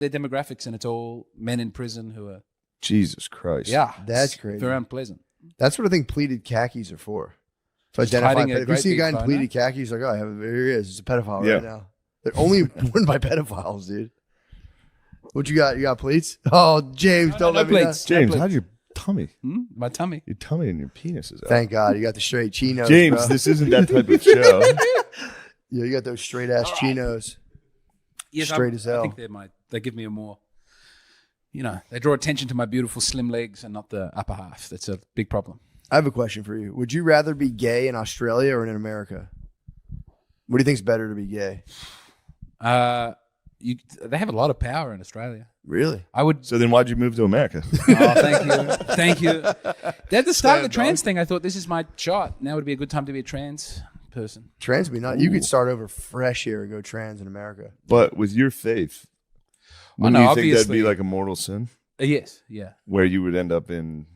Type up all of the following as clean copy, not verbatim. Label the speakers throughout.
Speaker 1: their demographics, and it's all men in prison who are.
Speaker 2: Jesus Christ.
Speaker 1: Yeah,
Speaker 3: that's crazy.
Speaker 1: Very unpleasant.
Speaker 3: That's what I think pleated khakis are for. So
Speaker 1: Just
Speaker 3: identify.
Speaker 1: hiding a
Speaker 3: If you
Speaker 1: great
Speaker 3: see a
Speaker 1: big
Speaker 3: guy in
Speaker 1: photo.
Speaker 3: pleated khakis, like, oh, here he is. He's a pedophile
Speaker 2: Yeah.
Speaker 3: right now. They're only worn by pedophiles, dude. What you got? You got pleats? Oh, James, don't
Speaker 1: no
Speaker 3: let me know.
Speaker 1: pleats.
Speaker 2: James, how's your tummy?
Speaker 1: My tummy.
Speaker 2: Your tummy and your penis is out.
Speaker 3: Thank God you got the straight chinos,
Speaker 2: James,
Speaker 3: bro.
Speaker 2: this isn't that type of show.
Speaker 3: Yeah, you got those straight ass chinos.
Speaker 1: Yes,
Speaker 3: Straight as hell.
Speaker 1: I think they give me a more, they draw attention to my beautiful slim legs and not the upper half. That's a big problem.
Speaker 3: I have a question for you. Would you rather be gay in Australia or in America? What do you think's better to be gay?
Speaker 1: They have a lot of power in Australia.
Speaker 3: Really?
Speaker 1: I would.
Speaker 2: So then why'd you move to America?
Speaker 1: Oh, thank you. Thank you. At the start of the trans thing, I thought this is my shot. Now would be a good time to be a trans person.
Speaker 3: Trans would be not. You could start over fresh here and go trans in America.
Speaker 2: But with your faith, wouldn't you think that'd be like a mortal sin?
Speaker 1: Yes, yeah.
Speaker 2: Where you would end up in...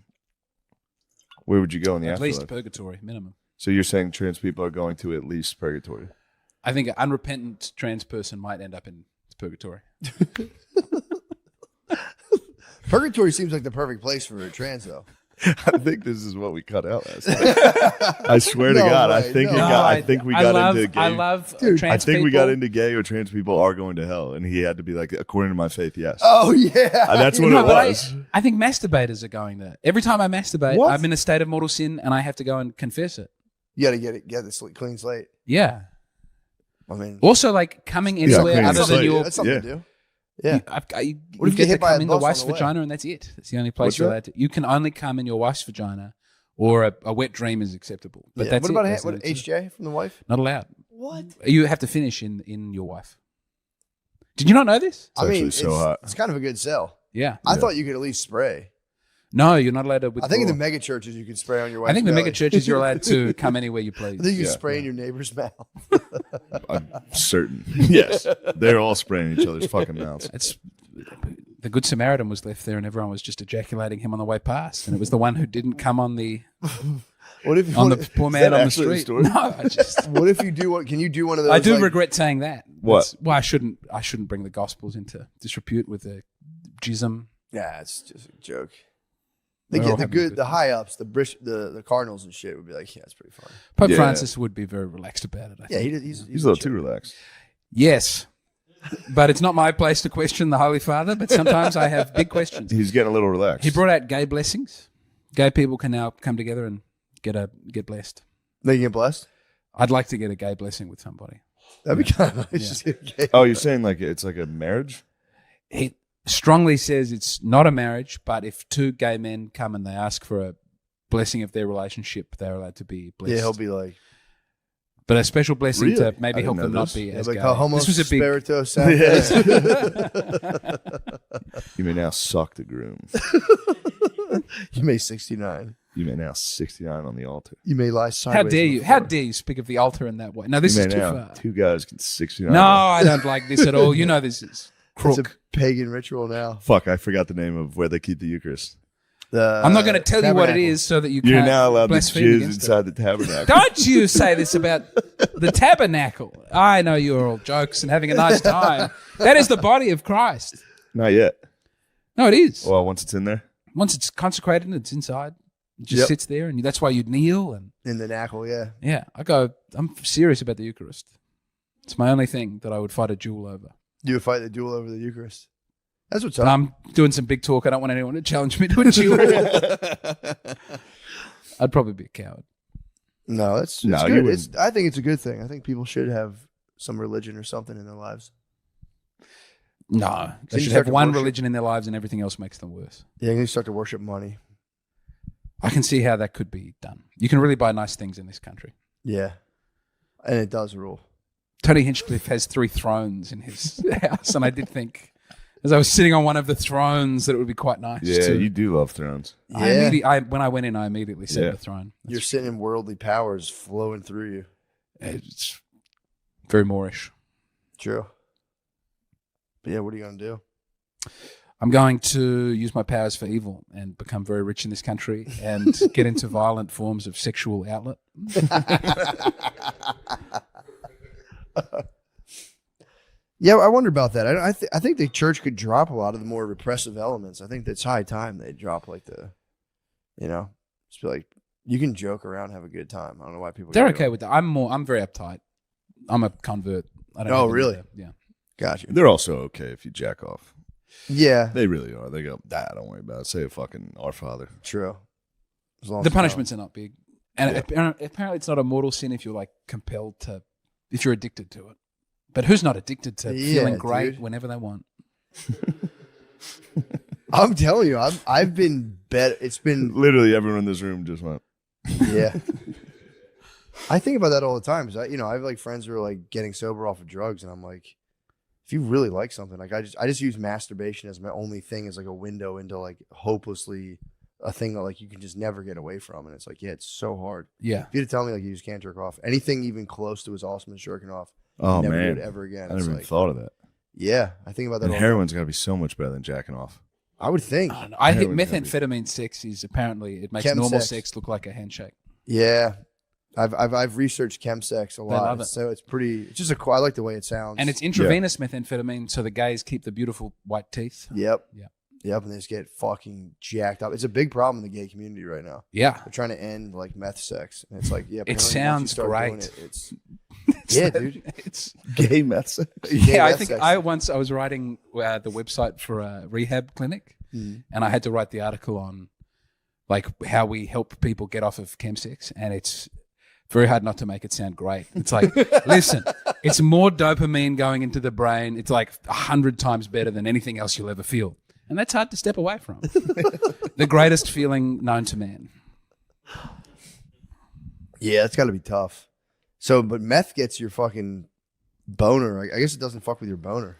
Speaker 2: Where would you go in the
Speaker 1: At
Speaker 2: afterlife?
Speaker 1: least purgatory, minimum.
Speaker 2: So you're saying trans people are going to at least purgatory?
Speaker 1: I think an unrepentant trans person might end up in purgatory.
Speaker 3: Purgatory seems like the perfect place for a trans, though.
Speaker 2: I think this is what we cut out last time. I swear to God, I think we got into gay.
Speaker 1: I love
Speaker 3: Dude,
Speaker 1: trans
Speaker 2: I think
Speaker 1: people.
Speaker 2: we got into gay or trans people are going to hell, and he had to be like, according to my faith, yes.
Speaker 3: Oh, yeah.
Speaker 2: That's what
Speaker 1: No,
Speaker 2: it
Speaker 1: but
Speaker 2: was.
Speaker 1: I think masturbators are going there. Every time I masturbate,
Speaker 3: What?
Speaker 1: I'm in a state of mortal sin, and I have to go and confess it.
Speaker 3: You got to get this clean slate.
Speaker 1: Yeah.
Speaker 3: I mean,
Speaker 1: Also, like coming anywhere
Speaker 2: clean
Speaker 1: other than
Speaker 2: slate.
Speaker 1: your.
Speaker 3: that's something to do. Yeah.
Speaker 1: You
Speaker 3: What if
Speaker 1: you
Speaker 3: you
Speaker 1: get
Speaker 3: get
Speaker 1: to
Speaker 3: hit by
Speaker 1: come
Speaker 3: a
Speaker 1: in the
Speaker 3: bus on
Speaker 1: wife's
Speaker 3: the way?
Speaker 1: vagina, and that's it. That's the only place
Speaker 2: What's
Speaker 1: you're
Speaker 2: that?
Speaker 1: allowed to. You can only come in your wife's vagina, or a wet dream is acceptable. But
Speaker 3: Yeah.
Speaker 1: that's
Speaker 3: What about
Speaker 1: That's
Speaker 3: what
Speaker 1: it.
Speaker 3: HJ from the wife?
Speaker 1: Not allowed.
Speaker 3: What?
Speaker 1: You have to finish in your wife. Did you not know this?
Speaker 2: It's actually so hot.
Speaker 3: It's kind of a good sell.
Speaker 1: Yeah.
Speaker 3: I thought you could at least spray.
Speaker 1: No, you're not allowed to withdraw.
Speaker 3: I think in the mega churches you can spray on your wife's
Speaker 1: I think the
Speaker 3: belly.
Speaker 1: mega churches you're allowed to come anywhere you please.
Speaker 3: I think you can
Speaker 2: Yeah.
Speaker 3: spray in your neighbor's mouth.
Speaker 2: I'm certain. Yes. They're all spraying each other's fucking mouths.
Speaker 1: It's the Good Samaritan was left there, and everyone was just ejaculating him on the way past, and it was the one who didn't come on the
Speaker 3: What if
Speaker 1: the poor man on the
Speaker 2: actually the
Speaker 1: street.
Speaker 2: story?
Speaker 1: No, I just
Speaker 3: What if you do what? Can you do one of those?
Speaker 1: I do
Speaker 3: like-
Speaker 1: regret saying that.
Speaker 2: What?
Speaker 1: Well, I shouldn't bring the Gospels into disrepute with the jism.
Speaker 3: Yeah, it's just a joke.
Speaker 1: We're
Speaker 3: They
Speaker 1: all
Speaker 3: get the
Speaker 1: having a
Speaker 3: good,
Speaker 1: good
Speaker 3: the
Speaker 1: time.
Speaker 3: high ups, the Cardinals and shit would be like, yeah, it's pretty funny.
Speaker 1: Pope
Speaker 2: Yeah.
Speaker 1: Francis would be very relaxed about it. I
Speaker 3: Yeah,
Speaker 1: think.
Speaker 3: he's
Speaker 2: He's a little too relaxed.
Speaker 1: Yes, but it's not my place to question the Holy Father. But sometimes I have big questions.
Speaker 2: He's getting a little relaxed.
Speaker 1: He brought out gay blessings. Gay people can now come together and get blessed.
Speaker 3: They get blessed.
Speaker 1: I'd like to get a gay blessing with somebody.
Speaker 3: That'd be kind of nice. Just get a gay-
Speaker 2: Oh, you're saying like it's like a marriage?
Speaker 1: He strongly says it's not a marriage, but if two gay men come and they ask for a blessing of their relationship, they're allowed to be blessed.
Speaker 3: Yeah, he'll be like,
Speaker 1: But a special blessing
Speaker 2: Really?
Speaker 1: to maybe
Speaker 2: I
Speaker 1: help
Speaker 2: didn't
Speaker 1: them
Speaker 2: know
Speaker 1: not
Speaker 2: this.
Speaker 1: be as
Speaker 3: like
Speaker 1: gay.
Speaker 3: homo
Speaker 1: This was a big.
Speaker 3: spirito sacrifice.
Speaker 2: You may now suck the groom.
Speaker 3: You may 69.
Speaker 2: You may now 69 on the altar.
Speaker 3: You may lie
Speaker 1: How
Speaker 3: sideways.
Speaker 1: dare
Speaker 3: on the
Speaker 1: you? How
Speaker 3: floor.
Speaker 1: dare you speak of the altar in that way? No, this
Speaker 2: you
Speaker 1: is
Speaker 2: may
Speaker 1: too
Speaker 2: now
Speaker 1: far.
Speaker 2: two guys can 69.
Speaker 1: No, I don't like this at all. You know this is
Speaker 3: It's
Speaker 1: crook.
Speaker 3: a pagan ritual now.
Speaker 2: Fuck, I forgot the name of where they keep the Eucharist.
Speaker 1: I'm not going to tell you what it
Speaker 3: tabernacle.
Speaker 1: is so that you
Speaker 2: You're
Speaker 1: can't
Speaker 2: now allowed to
Speaker 1: blaspheme
Speaker 2: jizz
Speaker 1: against it.
Speaker 2: inside the tabernacle.
Speaker 1: Don't you say this about the tabernacle. I know you're all jokes and having a nice time. That is the body of Christ.
Speaker 2: Not yet.
Speaker 1: No, it is.
Speaker 2: Well, once it's in there.
Speaker 1: Once it's consecrated and it's inside, it just
Speaker 3: Yep.
Speaker 1: sits there, and that's why you kneel. And
Speaker 3: In the knackle, yeah.
Speaker 1: yeah, I'm serious about the Eucharist. It's my only thing that I would fight a duel over.
Speaker 3: You would fight the duel over the Eucharist. That's what's
Speaker 1: And
Speaker 3: up.
Speaker 1: I'm doing some big talk. I don't want anyone to challenge me to a duel. I'd probably be a coward.
Speaker 3: No, it's
Speaker 2: No, you
Speaker 3: good.
Speaker 2: wouldn't.
Speaker 3: I think it's a good thing. I think people should have some religion or something in their lives.
Speaker 1: No, they
Speaker 3: you
Speaker 1: should
Speaker 3: start
Speaker 1: have
Speaker 3: to
Speaker 1: one
Speaker 3: worship-
Speaker 1: religion in their lives, and everything else makes them worse.
Speaker 3: Yeah, you start to worship money.
Speaker 1: I can see how that could be done. You can really buy nice things in this country.
Speaker 3: Yeah, and it does rule.
Speaker 1: Tony Hinchcliffe has 3 thrones in his house, and I did think, as I was sitting on one of the thrones, that it would be quite nice.
Speaker 2: Yeah,
Speaker 1: to,
Speaker 2: you do love thrones.
Speaker 1: when I went in, I immediately said
Speaker 2: Yeah.
Speaker 1: the throne.
Speaker 3: You're sitting in worldly powers flowing through you.
Speaker 1: It's very Moorish.
Speaker 3: True. But yeah, what are you gonna do?
Speaker 1: I'm going to use my powers for evil and become very rich in this country and get into violent forms of sexual outlet.
Speaker 3: Yeah, I wonder about that. I think the church could drop a lot of the more repressive elements. I think it's high time they drop like just be like, you can joke around, have a good time. I don't know why people.
Speaker 1: They're okay with that. I'm very uptight. I'm a convert. I don't.
Speaker 3: Oh, really?
Speaker 1: Yeah.
Speaker 3: Gotcha.
Speaker 2: They're also okay if you jack off.
Speaker 3: Yeah,
Speaker 2: They really are. They go, don't worry about it. Say a fucking Our Father.
Speaker 3: true. As long as
Speaker 1: The
Speaker 3: it's
Speaker 1: punishments are not big, and apparently it's not a mortal sin if you're like compelled to, if you're addicted to it. But who's not addicted to feeling great
Speaker 3: dude.
Speaker 1: whenever they want?
Speaker 3: I'm telling you, I've been better. It's been
Speaker 2: Literally everyone in this room just went.
Speaker 3: yeah. I think about that all the time. Cause I have like friends who are like getting sober off of drugs, and I'm like, if you really like something, like I just use masturbation as my only thing, as like a window into like hopelessly a thing that like you can just never get away from, and it's like, yeah, it's so hard.
Speaker 1: Yeah.
Speaker 3: If you had to tell me like you just can't jerk off, anything even close to as awesome as jerking off,
Speaker 2: Oh
Speaker 3: never
Speaker 2: man,
Speaker 3: do it ever again.
Speaker 2: I
Speaker 3: It's
Speaker 2: never even
Speaker 3: like,
Speaker 2: thought of that.
Speaker 3: yeah, I think about that.
Speaker 2: And
Speaker 3: all
Speaker 2: heroin's got to be so much better than jacking off.
Speaker 3: I would think.
Speaker 1: I think
Speaker 2: Heroin's gotta be-
Speaker 1: methamphetamine sex is apparently it makes
Speaker 3: Chem
Speaker 1: normal
Speaker 3: sex.
Speaker 1: sex look like a handshake.
Speaker 3: Yeah, I've researched chemsex a lot,
Speaker 1: love it.
Speaker 3: so it's pretty. It's just I like the way it sounds.
Speaker 1: And it's intravenous methamphetamine, so the gays keep the beautiful white teeth.
Speaker 3: Yep.
Speaker 1: Yeah.
Speaker 3: Yep, and they just get fucking jacked up. It's a big problem in the gay community right now.
Speaker 1: Yeah.
Speaker 3: They're trying to end like meth sex, and it's like, yeah, apparently
Speaker 1: It
Speaker 3: once you
Speaker 1: sounds
Speaker 3: start doing
Speaker 1: great.
Speaker 3: It's yeah, dude.
Speaker 1: It's
Speaker 2: Gay meth sex.
Speaker 1: yeah. I
Speaker 3: meth
Speaker 1: think
Speaker 3: sex.
Speaker 1: I was writing the website for a rehab clinic, and I had to write the article on like how we help people get off of chemsex, and it's very hard not to make it sound great. It's like, listen, it's more dopamine going into the brain. It's like 100 times better than anything else you'll ever feel. And that's hard to step away from. The greatest feeling known to man.
Speaker 3: Yeah, it's got to be tough. So, but meth gets your fucking boner. I guess it doesn't fuck with your boner.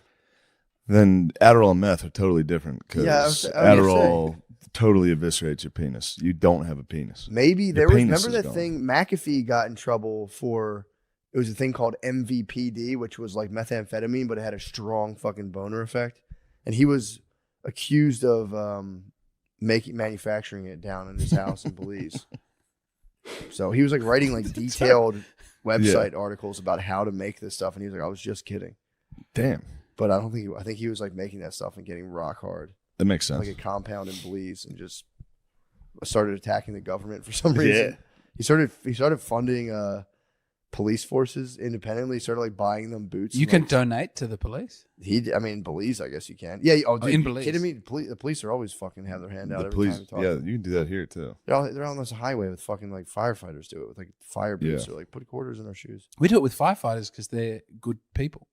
Speaker 2: Then Adderall and meth are totally different because
Speaker 3: Yeah, I was gonna
Speaker 2: Adderall totally eviscerates your penis. You don't have a penis.
Speaker 3: Maybe
Speaker 2: Your
Speaker 3: there was.
Speaker 2: penis
Speaker 3: Remember
Speaker 2: is
Speaker 3: that
Speaker 2: gone.
Speaker 3: thing McAfee got in trouble for? It was a thing called MVPD, which was like methamphetamine, but it had a strong fucking boner effect, and he was accused of manufacturing it down in his house in Belize. So he was like writing like detailed website articles about how to make this stuff, and he was like, "I was just kidding."
Speaker 2: Damn,
Speaker 3: But I don't think I think he was like making that stuff and getting rock hard,
Speaker 2: that makes sense.
Speaker 3: like a compound in Belize, and just started attacking the government for some reason. He started funding police forces independently. Started like buying them boots.
Speaker 1: You
Speaker 3: and,
Speaker 1: can
Speaker 3: like,
Speaker 1: donate to the police.
Speaker 3: Belize, I guess you can. Yeah. Oh, dude,
Speaker 1: in
Speaker 3: you
Speaker 1: Belize.
Speaker 3: kidding me? The police are always fucking have their hand out
Speaker 2: The
Speaker 3: every
Speaker 2: police,
Speaker 3: time we talk.
Speaker 2: yeah, you can do that here too.
Speaker 3: They're on this highway with fucking like firefighters do it with like fire boots.
Speaker 2: Yeah.
Speaker 3: They're like, put quarters in our shoes.
Speaker 1: We do it with firefighters because they're good people.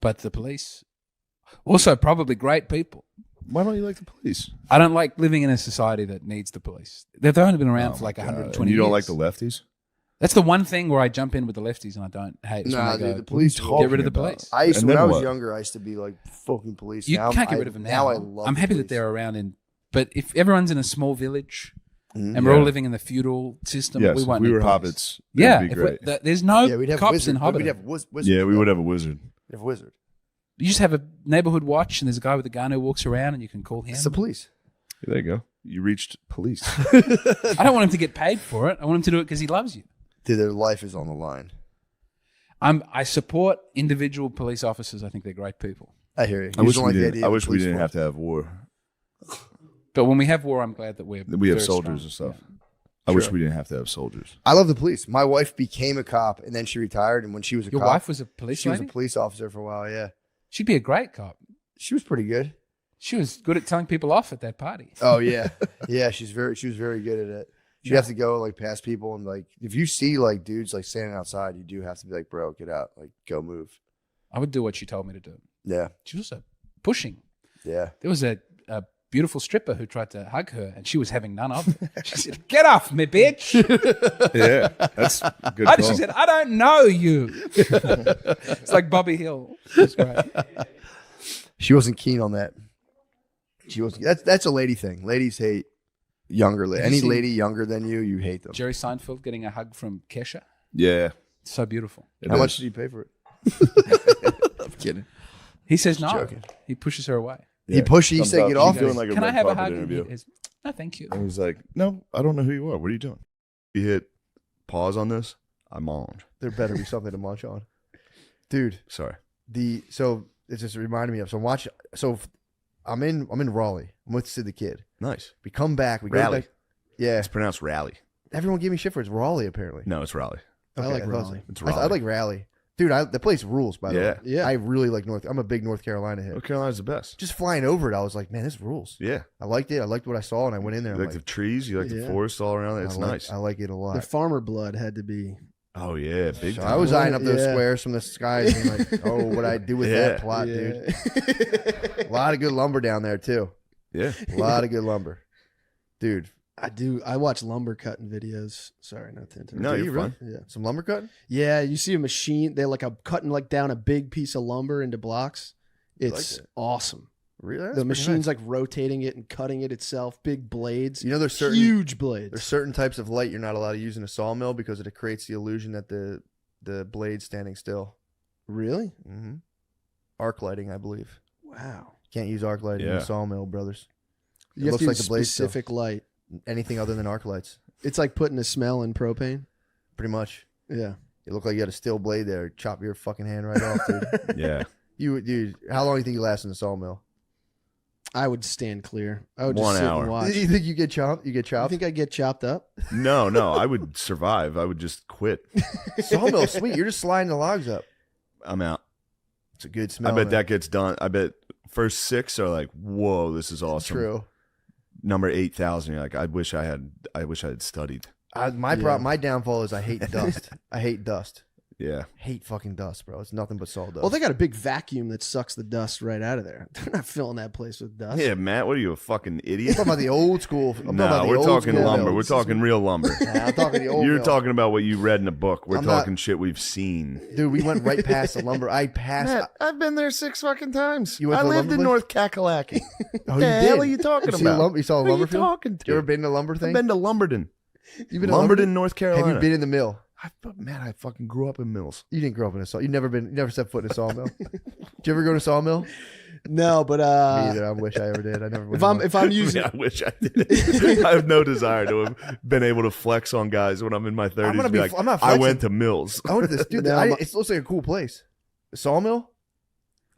Speaker 1: But the police, also probably great people.
Speaker 2: Why don't you like the police?
Speaker 1: I don't like living in a society that needs the police. They've only been around for like
Speaker 2: God.
Speaker 1: 120
Speaker 2: And you
Speaker 1: years.
Speaker 2: don't like the lefties?
Speaker 1: That's the one thing where I jump in with the lefties and I don't hate. is when
Speaker 3: Nah,
Speaker 1: they
Speaker 3: dude,
Speaker 1: go,
Speaker 3: the police
Speaker 1: get rid of the
Speaker 2: talking about?
Speaker 1: police.
Speaker 3: I used to,
Speaker 2: And
Speaker 3: when
Speaker 2: then
Speaker 3: I was
Speaker 2: what?
Speaker 3: younger, I used to be like, fucking police.
Speaker 1: You
Speaker 3: Now
Speaker 1: can't get rid of them now.
Speaker 3: I love
Speaker 1: I'm
Speaker 3: the
Speaker 1: happy that
Speaker 3: police.
Speaker 1: they're around but if everyone's in a small village
Speaker 3: Mhm.
Speaker 1: and we're all
Speaker 2: Yeah.
Speaker 1: living in the feudal system,
Speaker 2: Yes,
Speaker 1: we
Speaker 2: if
Speaker 1: won't
Speaker 2: we
Speaker 1: need
Speaker 2: were
Speaker 1: police.
Speaker 2: hobbits.
Speaker 1: Yeah,
Speaker 2: That'd be
Speaker 1: if we-
Speaker 2: great.
Speaker 1: there's no
Speaker 3: Yeah, we'd have
Speaker 1: cops
Speaker 3: wizard,
Speaker 1: in
Speaker 3: but
Speaker 1: Hobbiton.
Speaker 3: we'd have wizards.
Speaker 2: Yeah, we
Speaker 3: though.
Speaker 2: would have a wizard.
Speaker 3: We'd have wizard.
Speaker 1: You just have a neighborhood watch and there's a guy with a gun who walks around and you can call him.
Speaker 3: It's the police.
Speaker 2: There you go. You reached police.
Speaker 1: I don't want him to get paid for it. I want him to do it because he loves you.
Speaker 3: Dude, their life is on the line.
Speaker 1: I support individual police officers. I think they're great people.
Speaker 3: I hear you.
Speaker 2: I
Speaker 3: You
Speaker 2: wish
Speaker 3: just don't
Speaker 2: we
Speaker 3: like the
Speaker 2: didn't.
Speaker 3: idea
Speaker 2: I
Speaker 3: of a
Speaker 2: wish we
Speaker 3: police
Speaker 2: didn't
Speaker 3: force.
Speaker 2: have to have war.
Speaker 1: But when we have war, I'm glad that we
Speaker 2: have
Speaker 1: very
Speaker 2: soldiers
Speaker 1: strong.
Speaker 2: and stuff. I wish
Speaker 3: Sure.
Speaker 2: we didn't have to have soldiers.
Speaker 3: I love the police. My wife became a cop and then she retired. And when she was a
Speaker 1: Your
Speaker 3: cop,
Speaker 1: wife was a police
Speaker 3: she was a
Speaker 1: lady?
Speaker 3: police officer for a while. Yeah,
Speaker 1: She'd be a great cop.
Speaker 3: she was pretty good.
Speaker 1: She was good at telling people off at that party.
Speaker 3: Oh yeah, yeah. She was very good at it. She'd have to go like past people and like if you see like dudes like standing outside, you do have to be like, bro, get out, like go move.
Speaker 1: I would do what she told me to do.
Speaker 3: Yeah,
Speaker 1: She was pushing.
Speaker 3: yeah.
Speaker 1: There was a beautiful stripper who tried to hug her, and she was having none of it. She said, "Get off me, bitch!"
Speaker 2: Yeah, that's a good. Call.
Speaker 1: She said, "I don't know you." It's like Bobby Hill. It's great.
Speaker 3: She wasn't keen on that. She wasn't. That's a lady thing. Ladies hate younger.
Speaker 1: Have you
Speaker 3: Any
Speaker 1: seen
Speaker 3: lady younger than you hate them.
Speaker 1: Jerry Seinfeld getting a hug from Kesha.
Speaker 2: Yeah.
Speaker 1: So beautiful.
Speaker 2: It
Speaker 3: How
Speaker 2: is.
Speaker 3: much did you pay for it? I'm kidding.
Speaker 1: He says no.
Speaker 3: joking.
Speaker 1: He pushes her away.
Speaker 3: He pushed. He
Speaker 2: Comes
Speaker 3: said,
Speaker 2: up,
Speaker 3: "Get
Speaker 2: she's
Speaker 3: off."
Speaker 2: doing
Speaker 3: me."
Speaker 2: like a
Speaker 1: Can I
Speaker 2: red
Speaker 1: have a
Speaker 2: carpet
Speaker 1: hug?
Speaker 2: interview.
Speaker 1: He goes, no, thank you.
Speaker 2: And he's like, "No, I don't know who you are. What are you doing?" You hit pause on this. I'm on.
Speaker 3: There better be something to munch on, dude.
Speaker 2: Sorry.
Speaker 3: So it just reminded me of. So watch. So I'm in Raleigh. I'm with Sid the Kid.
Speaker 2: Nice.
Speaker 3: We come back. We
Speaker 2: Raleigh.
Speaker 3: go back. Yeah.
Speaker 2: It's pronounced Raleigh.
Speaker 3: Everyone gave me shit for it's Raleigh apparently.
Speaker 2: No, it's Raleigh.
Speaker 3: Okay,
Speaker 4: I like
Speaker 3: thought
Speaker 4: Raleigh.
Speaker 2: It's
Speaker 3: I
Speaker 2: Raleigh.
Speaker 3: like Raleigh. Dude, the place rules, by the way.
Speaker 4: Yeah.
Speaker 3: I really like I'm a big North Carolina hit.
Speaker 2: North Carolina's the best.
Speaker 3: Just flying over it, I was like, man, this rules.
Speaker 2: Yeah.
Speaker 3: I liked it. I liked what I saw, and I went in there.
Speaker 2: You
Speaker 3: I'm
Speaker 2: like the trees. You like the
Speaker 4: Yeah.
Speaker 2: forest all around. It's nice.
Speaker 3: I like it a lot.
Speaker 4: The farmer blood had to be.
Speaker 2: Oh yeah, big
Speaker 3: So
Speaker 2: time.
Speaker 3: I was eyeing up those
Speaker 4: Yeah.
Speaker 3: squares from the skies, being like, oh, what I do with that plot, dude. A lot of good lumber down there too.
Speaker 2: Yeah.
Speaker 3: A lot of good lumber, dude.
Speaker 4: I watch lumber cutting videos. Sorry, not to interrupt.
Speaker 2: No,
Speaker 3: Do
Speaker 2: you're
Speaker 3: you really?
Speaker 2: fine.
Speaker 4: Yeah.
Speaker 3: Some lumber cutting.
Speaker 4: Yeah, you see a machine. They're like cutting like down a big piece of lumber into blocks. It's
Speaker 3: it.
Speaker 4: awesome.
Speaker 3: Really? That's
Speaker 4: The
Speaker 3: pretty
Speaker 4: machine's
Speaker 3: nice.
Speaker 4: like rotating it and cutting it itself. Big blades.
Speaker 3: You know, there's
Speaker 4: huge blades.
Speaker 3: There's certain types of light you're not allowed to use in a sawmill because it creates the illusion that the blade's standing still.
Speaker 4: Really?
Speaker 3: Mm-hmm. Arc lighting, I believe.
Speaker 4: Wow.
Speaker 3: Can't use arc lighting in
Speaker 2: Yeah.
Speaker 3: a sawmill, brothers. It
Speaker 4: You have
Speaker 3: looks
Speaker 4: to
Speaker 3: like
Speaker 4: use
Speaker 3: the blade's still.
Speaker 4: specific light.
Speaker 3: Anything other than arc lights,
Speaker 4: It's like putting a smell in propane.
Speaker 3: pretty much.
Speaker 4: Yeah.
Speaker 3: It looked like you had a steel blade there. Chop your fucking hand right off, dude.
Speaker 2: Yeah.
Speaker 3: Dude, how long do you think you last in the sawmill?
Speaker 4: I would stand clear. I would
Speaker 2: 1
Speaker 4: just sit
Speaker 2: hour.
Speaker 4: and watch.
Speaker 3: You think you get chopped? You get
Speaker 4: You
Speaker 3: chopped?
Speaker 4: think I'd get chopped up?
Speaker 2: No, I would survive. I would just quit.
Speaker 3: Sawmill, sweet. You're just sliding the logs up.
Speaker 2: I'm out.
Speaker 3: It's a good smell.
Speaker 2: I bet
Speaker 3: man.
Speaker 2: that gets done. I bet first 6 are like, whoa, this is awesome.
Speaker 3: True.
Speaker 2: Number 8,000, you're like, I wish I had studied.
Speaker 3: My downfall is I hate dust. I hate dust.
Speaker 2: Yeah.
Speaker 3: Hate fucking dust, bro. It's nothing but sawdust.
Speaker 4: Well, they got a big vacuum that sucks the dust right out of there. They're not filling that place with dust.
Speaker 2: Yeah, Matt, what are you, a fucking
Speaker 3: I'm
Speaker 2: idiot?
Speaker 3: talking about the old school. I'm talking
Speaker 2: No,
Speaker 3: about the
Speaker 2: we're
Speaker 3: old
Speaker 2: talking
Speaker 3: school
Speaker 2: lumber.
Speaker 3: mill.
Speaker 2: We're talking real lumber.
Speaker 3: Nah, I'm talking the old
Speaker 2: You're
Speaker 3: mill.
Speaker 2: talking about what you read in a book. We're
Speaker 3: I'm not-
Speaker 2: talking shit we've seen.
Speaker 3: Dude, we went right past the lumber. I passed.
Speaker 2: Matt, I've been there 6 fucking times.
Speaker 3: You went
Speaker 2: I
Speaker 3: to a
Speaker 2: lived
Speaker 3: lumber
Speaker 2: in
Speaker 3: place?
Speaker 2: North Kakalaki.
Speaker 3: Oh,
Speaker 2: What the hell are you talking
Speaker 3: You see a
Speaker 2: about?
Speaker 3: you saw a
Speaker 2: What are
Speaker 3: lumber
Speaker 2: you
Speaker 3: field?
Speaker 2: talking to?
Speaker 3: You ever been to a lumber
Speaker 2: I've
Speaker 3: thing?
Speaker 2: been to Lumberton.
Speaker 3: You've been to
Speaker 2: Lumberton, North Carolina.
Speaker 3: Have you been in the mill?
Speaker 2: Man, I fucking grew up in mills.
Speaker 3: You didn't grow up in a saw. You never set foot in a sawmill. Did you ever go to a sawmill?
Speaker 4: No, but
Speaker 3: Me either. I wish I ever did. I never. Went
Speaker 4: if I'm using
Speaker 2: I wish I did. I have no desire to have been able to flex on guys when I'm in my 30s.
Speaker 3: gonna
Speaker 2: Be
Speaker 3: be-
Speaker 2: like,
Speaker 3: I'm not
Speaker 2: I
Speaker 3: flexing.
Speaker 2: went to mills.
Speaker 3: I went to this dude.
Speaker 4: No,
Speaker 3: It looks like a cool place. A sawmill.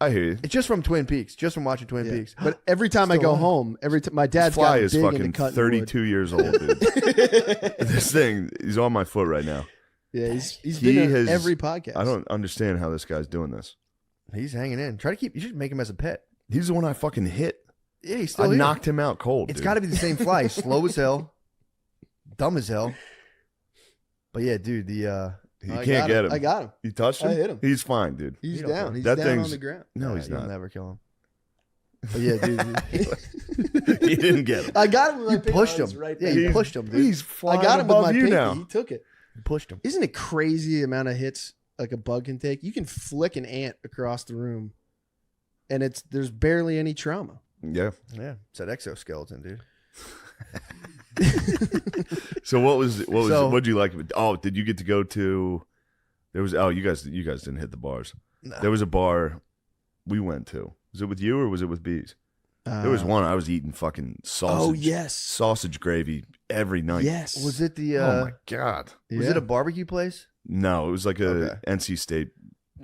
Speaker 2: I hear you.
Speaker 3: It's just from Twin Peaks. Just from watching Twin
Speaker 4: Yeah.
Speaker 3: Peaks.
Speaker 4: But every time I
Speaker 3: Still
Speaker 4: go
Speaker 3: on.
Speaker 4: home, my dad's
Speaker 2: Fly
Speaker 4: got
Speaker 2: is
Speaker 4: big
Speaker 2: fucking
Speaker 4: into cutting
Speaker 2: 32 years old, dude. This thing, he's on my foot right now.
Speaker 4: wood. Yeah, he's
Speaker 2: He
Speaker 4: been
Speaker 2: has-
Speaker 4: on every podcast.
Speaker 2: I don't understand how this guy's doing this.
Speaker 3: He's hanging in. Try to keep. You should make him as a pet.
Speaker 2: He's the one I fucking hit.
Speaker 3: Yeah, he's
Speaker 2: I
Speaker 3: still here.
Speaker 2: knocked him out cold.
Speaker 3: It's
Speaker 2: dude.
Speaker 3: got to be the same fly. Slow as hell, dumb as hell. But yeah, dude,
Speaker 2: You
Speaker 4: I
Speaker 2: can't
Speaker 4: got
Speaker 2: get him.
Speaker 4: I got him.
Speaker 2: You touched him?
Speaker 4: I him.
Speaker 2: He's fine, dude.
Speaker 4: He's
Speaker 3: You don't
Speaker 4: down.
Speaker 3: care.
Speaker 4: He's
Speaker 2: That
Speaker 4: down on
Speaker 2: thing's-
Speaker 4: the ground.
Speaker 2: No, he's
Speaker 3: you'll
Speaker 2: not.
Speaker 3: never kill him. But yeah, dude,
Speaker 2: He didn't get him.
Speaker 4: I got him with my
Speaker 3: you
Speaker 4: pinky.
Speaker 3: pushed
Speaker 4: It's
Speaker 3: him.
Speaker 4: Right
Speaker 3: Yeah,
Speaker 4: there.
Speaker 3: you pushed him, dude.
Speaker 2: He's
Speaker 4: I
Speaker 2: flying
Speaker 4: got him with
Speaker 2: above
Speaker 4: my
Speaker 2: you
Speaker 4: pinky.
Speaker 2: now.
Speaker 4: He took it.
Speaker 3: You pushed him.
Speaker 4: Isn't it crazy the amount of hits like a bug can take? You can flick an ant across the room, and there's barely any trauma.
Speaker 2: Yeah.
Speaker 3: Yeah, it's that exoskeleton, dude.
Speaker 2: So
Speaker 3: So-
Speaker 2: what'd you like? Oh, did you get to go to? There was you guys didn't hit the bars.
Speaker 3: No.
Speaker 2: There was a bar we went to. Was it with you or was it with Bees? There was one I was eating fucking sausage.
Speaker 4: Oh yes,
Speaker 2: Sausage gravy every night.
Speaker 4: yes.
Speaker 3: Was it the?
Speaker 2: Oh my god.
Speaker 3: Was
Speaker 4: Yeah.
Speaker 3: it a barbecue place?
Speaker 2: No, it was like a
Speaker 3: Okay.
Speaker 2: NC State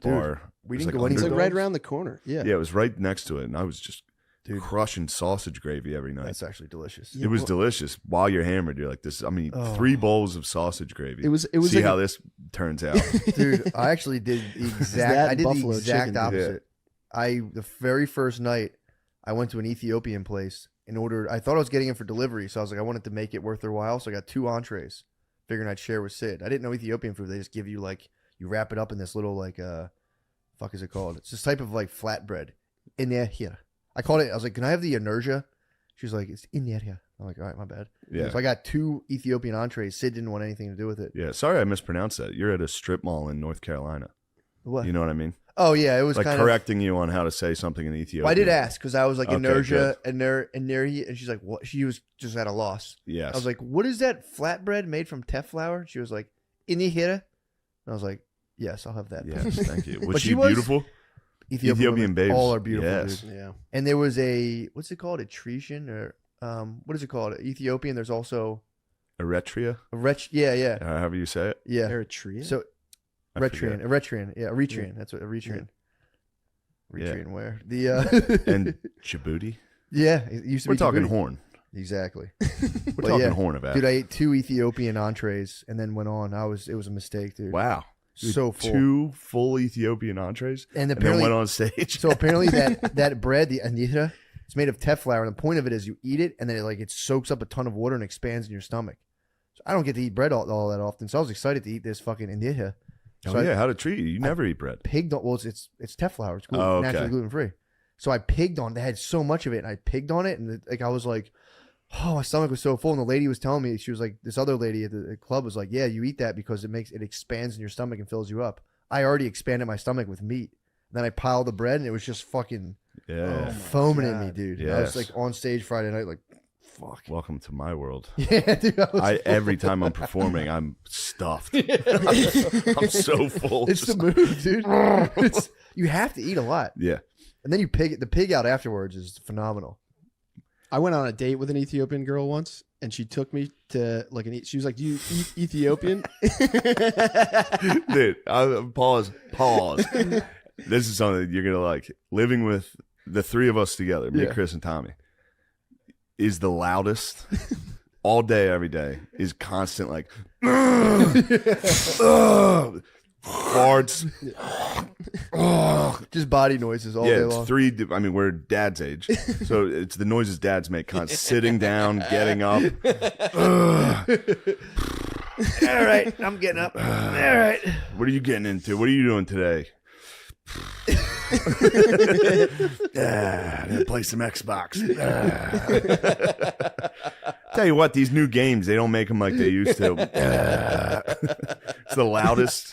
Speaker 2: bar.
Speaker 3: we
Speaker 2: It was
Speaker 3: didn't
Speaker 2: like
Speaker 3: go
Speaker 4: It's like
Speaker 3: Underdogs?
Speaker 4: right around the corner. Yeah.
Speaker 2: Yeah, it was right next to it, and I was just
Speaker 3: Dude.
Speaker 2: crushing sausage gravy every night.
Speaker 3: That's actually delicious.
Speaker 4: Yeah.
Speaker 2: It was
Speaker 4: well-
Speaker 2: delicious. While you're hammered, you're like, "This." I mean,
Speaker 3: Oh.
Speaker 2: 3 bowls of sausage gravy.
Speaker 4: It was
Speaker 2: See
Speaker 4: like
Speaker 2: how this turns out.
Speaker 3: Dude, I actually did the
Speaker 4: that
Speaker 3: exact. I did the
Speaker 4: buffalo
Speaker 3: exact
Speaker 4: chicken?
Speaker 3: opposite. The very first night, I went to an Ethiopian place in order. I thought I was getting it for delivery, so I was like, I wanted to make it worth their while, so I got 2 entrees, figuring I'd share with Sid. I didn't know Ethiopian food. They just give you like you wrap it up in this little like fuck is it called? It's this type of like flatbread in there here. I called it. I was like, can I have the inertia? She was like, it's in there here. I'm like, all right, my bad.
Speaker 2: Yeah.
Speaker 3: So I got 2 Ethiopian entrees. Sid didn't want anything to do with it.
Speaker 2: Yeah, sorry I mispronounced that. You're at a strip mall in North Carolina.
Speaker 3: What?
Speaker 2: You know what I mean?
Speaker 3: Oh yeah, it was
Speaker 2: Like
Speaker 3: kind
Speaker 2: correcting you on how to say something in Ethiopian.
Speaker 3: Well, I did ask because I was like
Speaker 2: Okay,
Speaker 3: inertia and there, and she's like, what? She was just at a loss.
Speaker 2: Yes.
Speaker 3: I was like, what is that flatbread made from teff flour? She was like, inihira. And I was like, yes, I'll have that.
Speaker 2: yes, thank you. Was
Speaker 3: But
Speaker 2: she
Speaker 3: she was-
Speaker 2: beautiful? Ethiopian
Speaker 3: women,
Speaker 2: babes.
Speaker 3: all are beautiful,
Speaker 2: Yes.
Speaker 3: dude.
Speaker 4: yeah.
Speaker 3: And there was a what's it called? A Tretian or what is it called? Ethiopian. There's also
Speaker 2: Eritrea,
Speaker 3: a yeah.
Speaker 2: however you say it.
Speaker 3: Yeah.
Speaker 4: Eritrea.
Speaker 3: So
Speaker 2: I forget.
Speaker 3: Eritrean. Yeah, Eritrean. That's what Eritrean. Retreat and where
Speaker 2: and Djibouti.
Speaker 3: Yeah, it used to
Speaker 2: We're
Speaker 3: be
Speaker 2: talking
Speaker 3: Djibouti.
Speaker 2: horn.
Speaker 3: Exactly.
Speaker 2: We're talking horn about.
Speaker 3: Dude, I ate 2 Ethiopian entrees and then went on. It was a mistake, dude.
Speaker 2: Wow. Dude,
Speaker 3: So full.
Speaker 2: 2 full Ethiopian entrees,
Speaker 3: And
Speaker 2: then
Speaker 3: apparently
Speaker 2: went on stage.
Speaker 3: So apparently that bread, the anita, it's made of teff flour, and the point of it is you eat it and then it soaks up a ton of water and expands in your stomach. So I don't get to eat bread all that often, so I was excited to eat this fucking anita. So
Speaker 2: how'd it treat you? You never eat bread.
Speaker 3: Pigged on. Well, it's teff flour. It's naturally gluten free. So I pigged on. They had so much of it, and I pigged on it, and I was like, oh, my stomach was so full. And the lady was telling me, she was like, this other lady at the club was like, yeah, you eat that because it expands in your stomach and fills you up. I already expanded my stomach with meat. Then I piled the bread, and it was just fucking foaming at me, dude.
Speaker 2: Yes.
Speaker 3: I was like on stage Friday night, like, fuck.
Speaker 2: Welcome to my world.
Speaker 3: Yeah, dude.
Speaker 2: Every time I'm performing, I'm stuffed. I'm so full.
Speaker 3: It's the move, dude. You have to eat a lot.
Speaker 2: Yeah.
Speaker 3: And then the pig out afterwards is phenomenal.
Speaker 4: I went on a date with an Ethiopian girl once, and she took me to she was like, "Do you eat Ethiopian?"
Speaker 2: Dude, pause. This is something you're gonna like. Living with the 3 of us together, me, Chris, and Tommy, is the loudest all day, every day. Is constant like farts.
Speaker 3: Just body noises all day long.
Speaker 2: It's 3. I mean, we're dad's age, so it's the noises dads make. Sitting down, getting up.
Speaker 3: All right, I'm getting up. All right.
Speaker 2: What are you getting into? What are you doing today? I'm gonna play some Xbox. Tell you what, these new games, they don't make them like they used to. It's the loudest.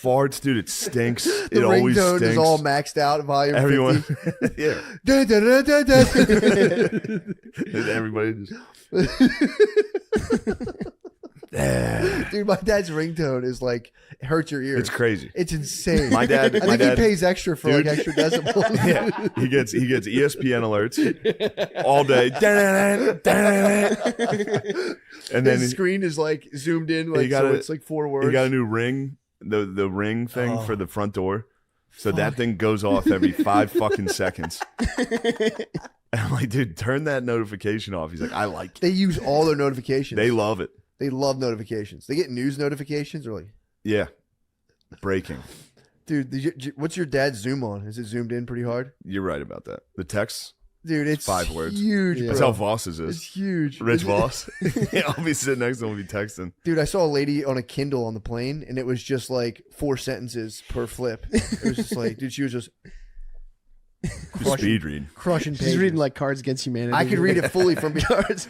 Speaker 2: Farts, dude, it stinks. It always
Speaker 3: ringtone
Speaker 2: stinks.
Speaker 3: is all maxed out at volume
Speaker 2: Everyone,
Speaker 3: 50.
Speaker 2: yeah.
Speaker 3: Dun, dun, dun, dun, dun.
Speaker 2: And everybody just.
Speaker 3: Dude, my dad's ringtone is like, it hurts your ears.
Speaker 2: It's crazy.
Speaker 3: It's insane.
Speaker 2: My dad,
Speaker 3: I think he pays extra for
Speaker 2: dude.
Speaker 3: like extra decibels.
Speaker 2: Yeah, he gets ESPN alerts all day, and then
Speaker 3: his screen is like zoomed in, like so it's like 4 words.
Speaker 2: He got a new ring, the ring thing for the front door, so that thing goes off every 5 fucking seconds. And I'm like, dude, turn that notification off. He's like, I like it.
Speaker 3: They use all their notifications.
Speaker 2: They love it.
Speaker 3: They love notifications. They get news notifications or like,
Speaker 2: yeah, breaking.
Speaker 3: dude, what's your dad's Zoom on? Is it zoomed in pretty hard?
Speaker 2: You're right about that. The text,
Speaker 3: dude, it's
Speaker 2: 5 words.
Speaker 3: Huge.
Speaker 4: Yeah.
Speaker 3: Bro.
Speaker 2: That's how Voss's is.
Speaker 3: It's huge.
Speaker 2: Rich Voss. Yeah, I'll be sitting next to him, we'll be texting.
Speaker 3: Dude, I saw a lady on a Kindle on the plane, and it was just like 4 sentences per flip. It was just like, dude, she was just
Speaker 2: Speed read.
Speaker 3: crushing pages.
Speaker 4: She's reading like Cards Against Humanity.
Speaker 3: I could read it fully from behind.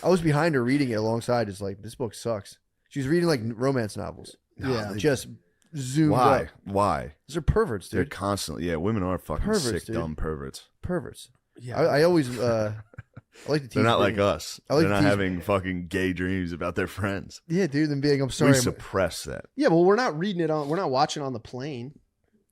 Speaker 3: I was behind her reading it alongside. Just like, this book sucks. She was reading like romance novels.
Speaker 4: Yeah.
Speaker 3: Just zoomed up.
Speaker 2: Why?
Speaker 3: These are perverts,
Speaker 2: They're
Speaker 3: dude.
Speaker 2: constantly, women are fucking
Speaker 3: Perverts,
Speaker 2: sick,
Speaker 3: dude.
Speaker 2: dumb perverts.
Speaker 3: Perverts.
Speaker 4: Yeah.
Speaker 3: I always I like to tease
Speaker 2: They're not like
Speaker 3: Brittany.
Speaker 2: us.
Speaker 3: I like
Speaker 2: They're
Speaker 3: to
Speaker 2: not
Speaker 3: tease-
Speaker 2: having fucking gay dreams about their friends.
Speaker 3: Yeah, dude, them being, I'm sorry.
Speaker 2: We suppress that.
Speaker 4: Yeah, well, we're not watching on the plane.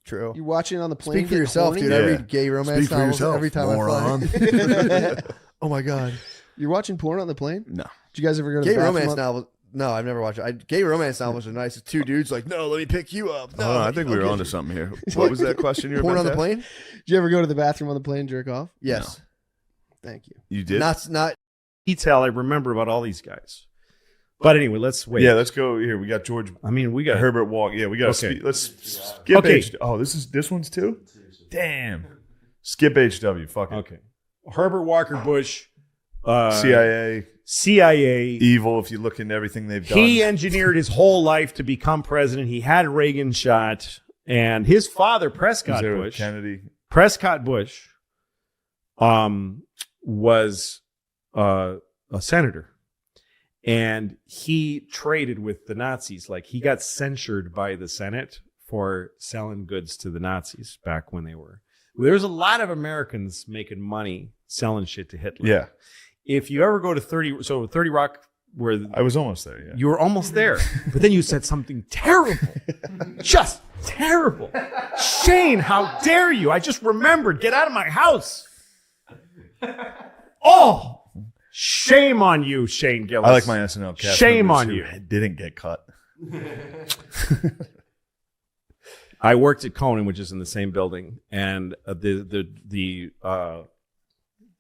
Speaker 3: True.
Speaker 4: You're watching it on the plane.
Speaker 3: Speak for
Speaker 4: get
Speaker 3: yourself,
Speaker 4: horny?
Speaker 3: dude.
Speaker 2: Yeah.
Speaker 3: I read gay romance
Speaker 2: Speak for
Speaker 3: novels
Speaker 2: yourself,
Speaker 3: every time
Speaker 2: moron.
Speaker 3: I fly. Oh my god.
Speaker 4: You're watching porn on the plane?
Speaker 2: No.
Speaker 4: Did you guys ever go to
Speaker 3: Gay
Speaker 4: the bathroom
Speaker 3: romance
Speaker 4: on-
Speaker 3: novels. No, I've never watched it. Gay romance novels are nice. It's 2 dudes like, no, let me pick you up. No,
Speaker 2: Hold on, I think we were
Speaker 3: I'll
Speaker 2: onto
Speaker 3: get
Speaker 2: something here. What was that question you were
Speaker 3: you. Porn
Speaker 2: about
Speaker 3: on the
Speaker 2: to ask?
Speaker 3: plane?
Speaker 4: Did you ever go to the bathroom on the plane and jerk off?
Speaker 3: Yes.
Speaker 4: Thank you.
Speaker 2: You did?
Speaker 3: Not.
Speaker 5: detail I remember about all these guys. But anyway, let's wait.
Speaker 2: Yeah, let's go here. We got George
Speaker 5: I mean, we got
Speaker 2: Herbert Walk. Yeah, we got
Speaker 5: Okay.
Speaker 2: let's skip
Speaker 5: Okay.
Speaker 2: H. Oh, this one's 2? Damn. Skip HW. Fuck it.
Speaker 5: Okay. Herbert Walker Bush,
Speaker 2: CIA,
Speaker 5: CIA.
Speaker 2: evil if you look into everything they've done.
Speaker 5: He engineered his whole life to become president. He had Reagan shot, and his father,
Speaker 2: Was
Speaker 5: Prescott
Speaker 2: there
Speaker 5: Bush,
Speaker 2: Kennedy.
Speaker 5: was a senator, and he traded with the Nazis. Like, he got censured by the Senate for selling goods to the Nazis back when they were. There's a lot of Americans making money selling shit to Hitler.
Speaker 2: Yeah,
Speaker 5: If you ever go to 30 Rock, where
Speaker 2: I was almost there. Yeah.
Speaker 5: you were almost there, but then you said something terrible, just terrible. Shane, how dare you? I just remembered. Get out of my house. Oh, shame on you, Shane Gillis.
Speaker 2: I like my SNL cast
Speaker 5: Shame
Speaker 2: members
Speaker 5: on
Speaker 2: who
Speaker 5: you.
Speaker 2: didn't get cut.
Speaker 5: I worked at Conan, which is in the same building, and the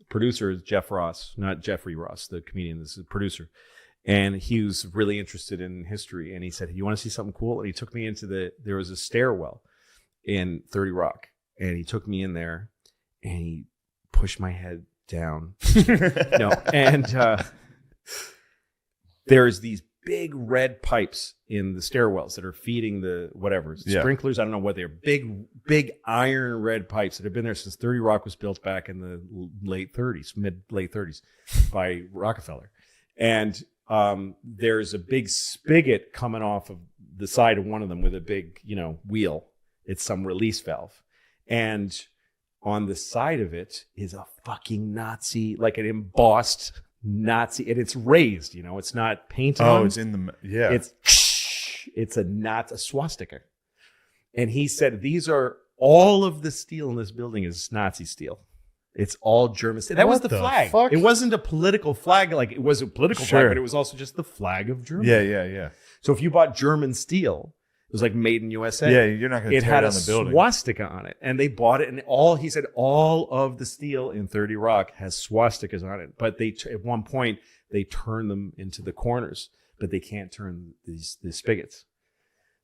Speaker 5: producer is Jeff Ross, not Jeffrey Ross, the comedian. This is the producer, and he was really interested in history. And he said, "You want to see something cool?" And he took me into there was a stairwell in 30 Rock, and he took me in there, and he pushed my head down. There's these big red pipes in the stairwells that are feeding the sprinklers. I don't know what they're. Big iron red pipes that have been there since 30 Rock was built back in the late 30s by Rockefeller. And there's a big spigot coming off of the side of one of them with a big, wheel. It's some release valve. And on the side of it is a fucking Nazi, like an embossed Nazi, and it's raised, it's not painted on.
Speaker 2: It's in the, yeah.
Speaker 5: It's a swastika. And he said, all of the steel in this building is Nazi steel. It's all German steel. That was the flag.
Speaker 3: Fuck?
Speaker 5: It wasn't a political flag. Like, it was a political flag, but it was also just the flag of Germany.
Speaker 2: Yeah.
Speaker 5: So if you bought German steel, it was like made in USA.
Speaker 2: Yeah, you're not going to tear down the building.
Speaker 5: It had a swastika on it, and they bought it. And he said all of the steel in 30 Rock has swastikas on it. But at one point they turn them into the corners, but they can't turn these spigots.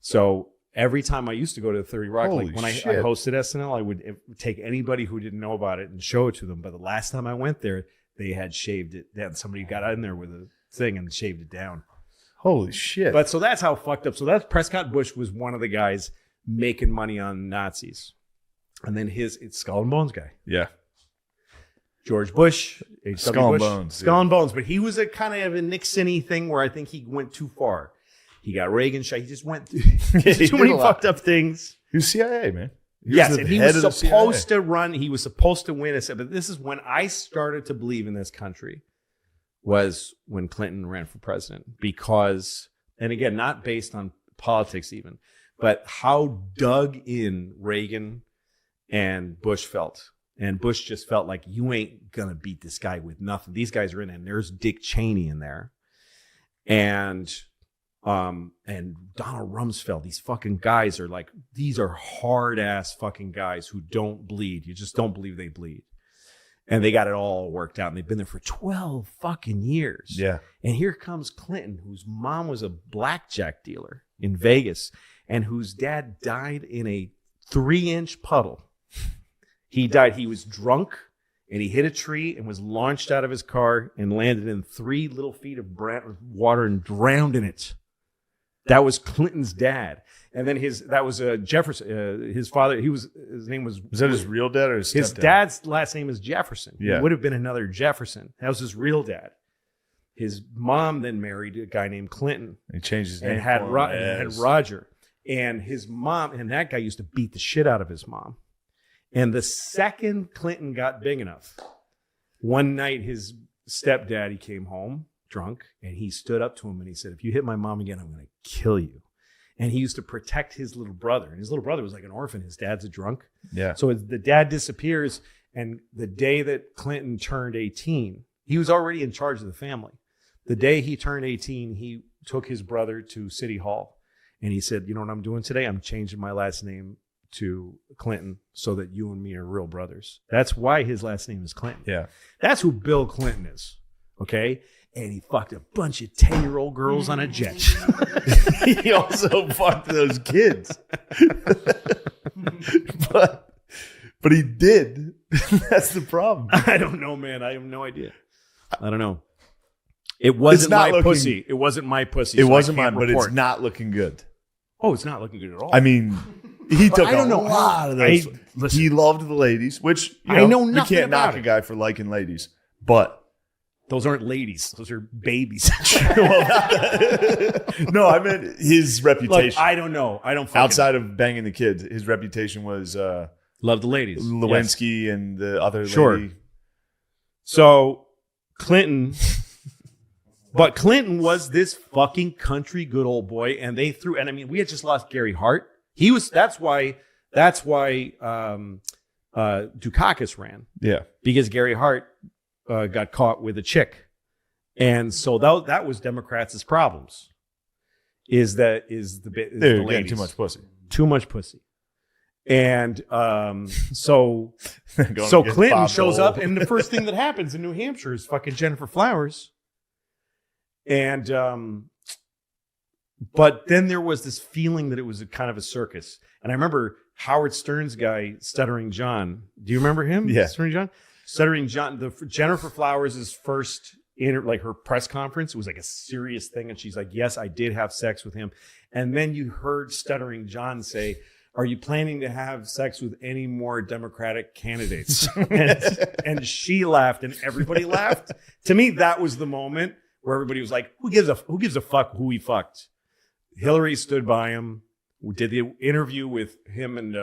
Speaker 5: So every time I used to go to 30 Rock,
Speaker 2: Holy
Speaker 5: like when I
Speaker 2: shit.
Speaker 5: hosted SNL, I would take anybody who didn't know about it and show it to them. But the last time I went there, they had shaved it down. Somebody got in there with a thing and shaved it down.
Speaker 2: Holy shit.
Speaker 5: But so that's how fucked up. So that's Prescott Bush was one of the guys making money on Nazis. And then it's Skull and Bones guy.
Speaker 2: Yeah.
Speaker 5: George Bush, H.W.
Speaker 2: Skull and
Speaker 5: Bush,
Speaker 2: Bones.
Speaker 5: Skull and Bones. But he was a kind of a Nixon-y thing where I think he went too far. He got Reagan shot. He just went through too many fucked up things.
Speaker 2: He was CIA, man.
Speaker 5: Yes, and he was supposed to run. He was supposed to win. But this is when I started to believe in this country. Was when Clinton ran for president, because, and again, not based on politics even, but how dug in Reagan and Bush felt. And Bush just felt like, you ain't going to beat this guy with nothing. These guys are in, and there's Dick Cheney in there. And Donald Rumsfeld, these fucking guys are like, these are hard ass fucking guys who don't bleed. You just don't believe they bleed. And they got it all worked out. And they've been there for 12 fucking years.
Speaker 2: Yeah.
Speaker 5: And here comes Clinton, whose mom was a blackjack dealer in Vegas and whose dad died in a 3-inch puddle. He died. He was drunk and he hit a tree and was launched out of his car and landed in 3 little feet of water and drowned in it. That was Clinton's dad. And then that was Jefferson, his father, his name was...
Speaker 2: Was that his real dad or his stepdad?
Speaker 5: His dad's last name is Jefferson.
Speaker 2: Yeah.
Speaker 5: It would have been another Jefferson. That was his real dad. His mom then married a guy named Clinton.
Speaker 2: He changed his name.
Speaker 5: And had Roger. And his mom, and that guy used to beat the shit out of his mom. And the second Clinton got big enough, one night his stepdaddy came home drunk, and he stood up to him and he said, "If you hit my mom again, I'm going to kill you." And he used to protect his little brother. And his little brother was like an orphan. His dad's a drunk.
Speaker 2: Yeah.
Speaker 5: So the dad disappears. And the day that Clinton turned 18, he was already in charge of the family. The day he turned 18, he took his brother to City Hall. And he said, "You know what I'm doing today? I'm changing my last name to Clinton so that you and me are real brothers." That's why his last name is Clinton.
Speaker 2: Yeah.
Speaker 5: That's who Bill Clinton is. Okay? And he fucked a bunch of 10-year-old girls on a jet.
Speaker 2: He also fucked those kids. but he did. That's the problem.
Speaker 5: I don't know, man. I have no idea. I don't know. It wasn't my pussy. It wasn't my pussy.
Speaker 2: It
Speaker 5: so
Speaker 2: wasn't
Speaker 5: I
Speaker 2: mine,
Speaker 5: can't
Speaker 2: but
Speaker 5: report.
Speaker 2: it's not looking good.
Speaker 5: Oh, it's not looking good at all.
Speaker 2: I mean, he took
Speaker 5: I don't know.
Speaker 2: a lot of those.
Speaker 5: Listen.
Speaker 2: He loved the ladies, which
Speaker 5: I know
Speaker 2: we
Speaker 5: nothing
Speaker 2: can't knock
Speaker 5: about
Speaker 2: a
Speaker 5: it.
Speaker 2: guy for liking ladies, but
Speaker 5: Those aren't ladies. Those are babies.
Speaker 2: no, I meant his reputation.
Speaker 5: Look, I don't know. I don't fucking
Speaker 2: Outside of banging the kids, his reputation was
Speaker 5: love the ladies.
Speaker 2: Lewinsky and the other
Speaker 5: Sure.
Speaker 2: lady.
Speaker 5: So Clinton, but Clinton was this fucking country good old boy, and they threw. And I mean, we had just lost Gary Hart. He was. That's why Dukakis ran.
Speaker 2: Yeah,
Speaker 5: because Gary Hart got caught with a chick, and so that was Democrats' problems. Is the
Speaker 2: they're
Speaker 5: ladies.
Speaker 2: getting too much pussy.
Speaker 5: Too much pussy. And so Clinton shows up, and the first thing that happens in New Hampshire is fucking Jennifer Flowers. And but then there was this feeling that it was a kind of a circus. And I remember Howard Stern's guy, Stuttering John. Do you remember him?
Speaker 2: Yeah.
Speaker 5: Stuttering John, Jennifer Flowers' first her press conference, it was like a serious thing. And she's like, yes, I did have sex with him. And then you heard Stuttering John say, are you planning to have sex with any more Democratic candidates? and she laughed and everybody laughed. To me, that was the moment where everybody was like, who gives a fuck who he fucked? Hillary stood by him. We did the interview with him and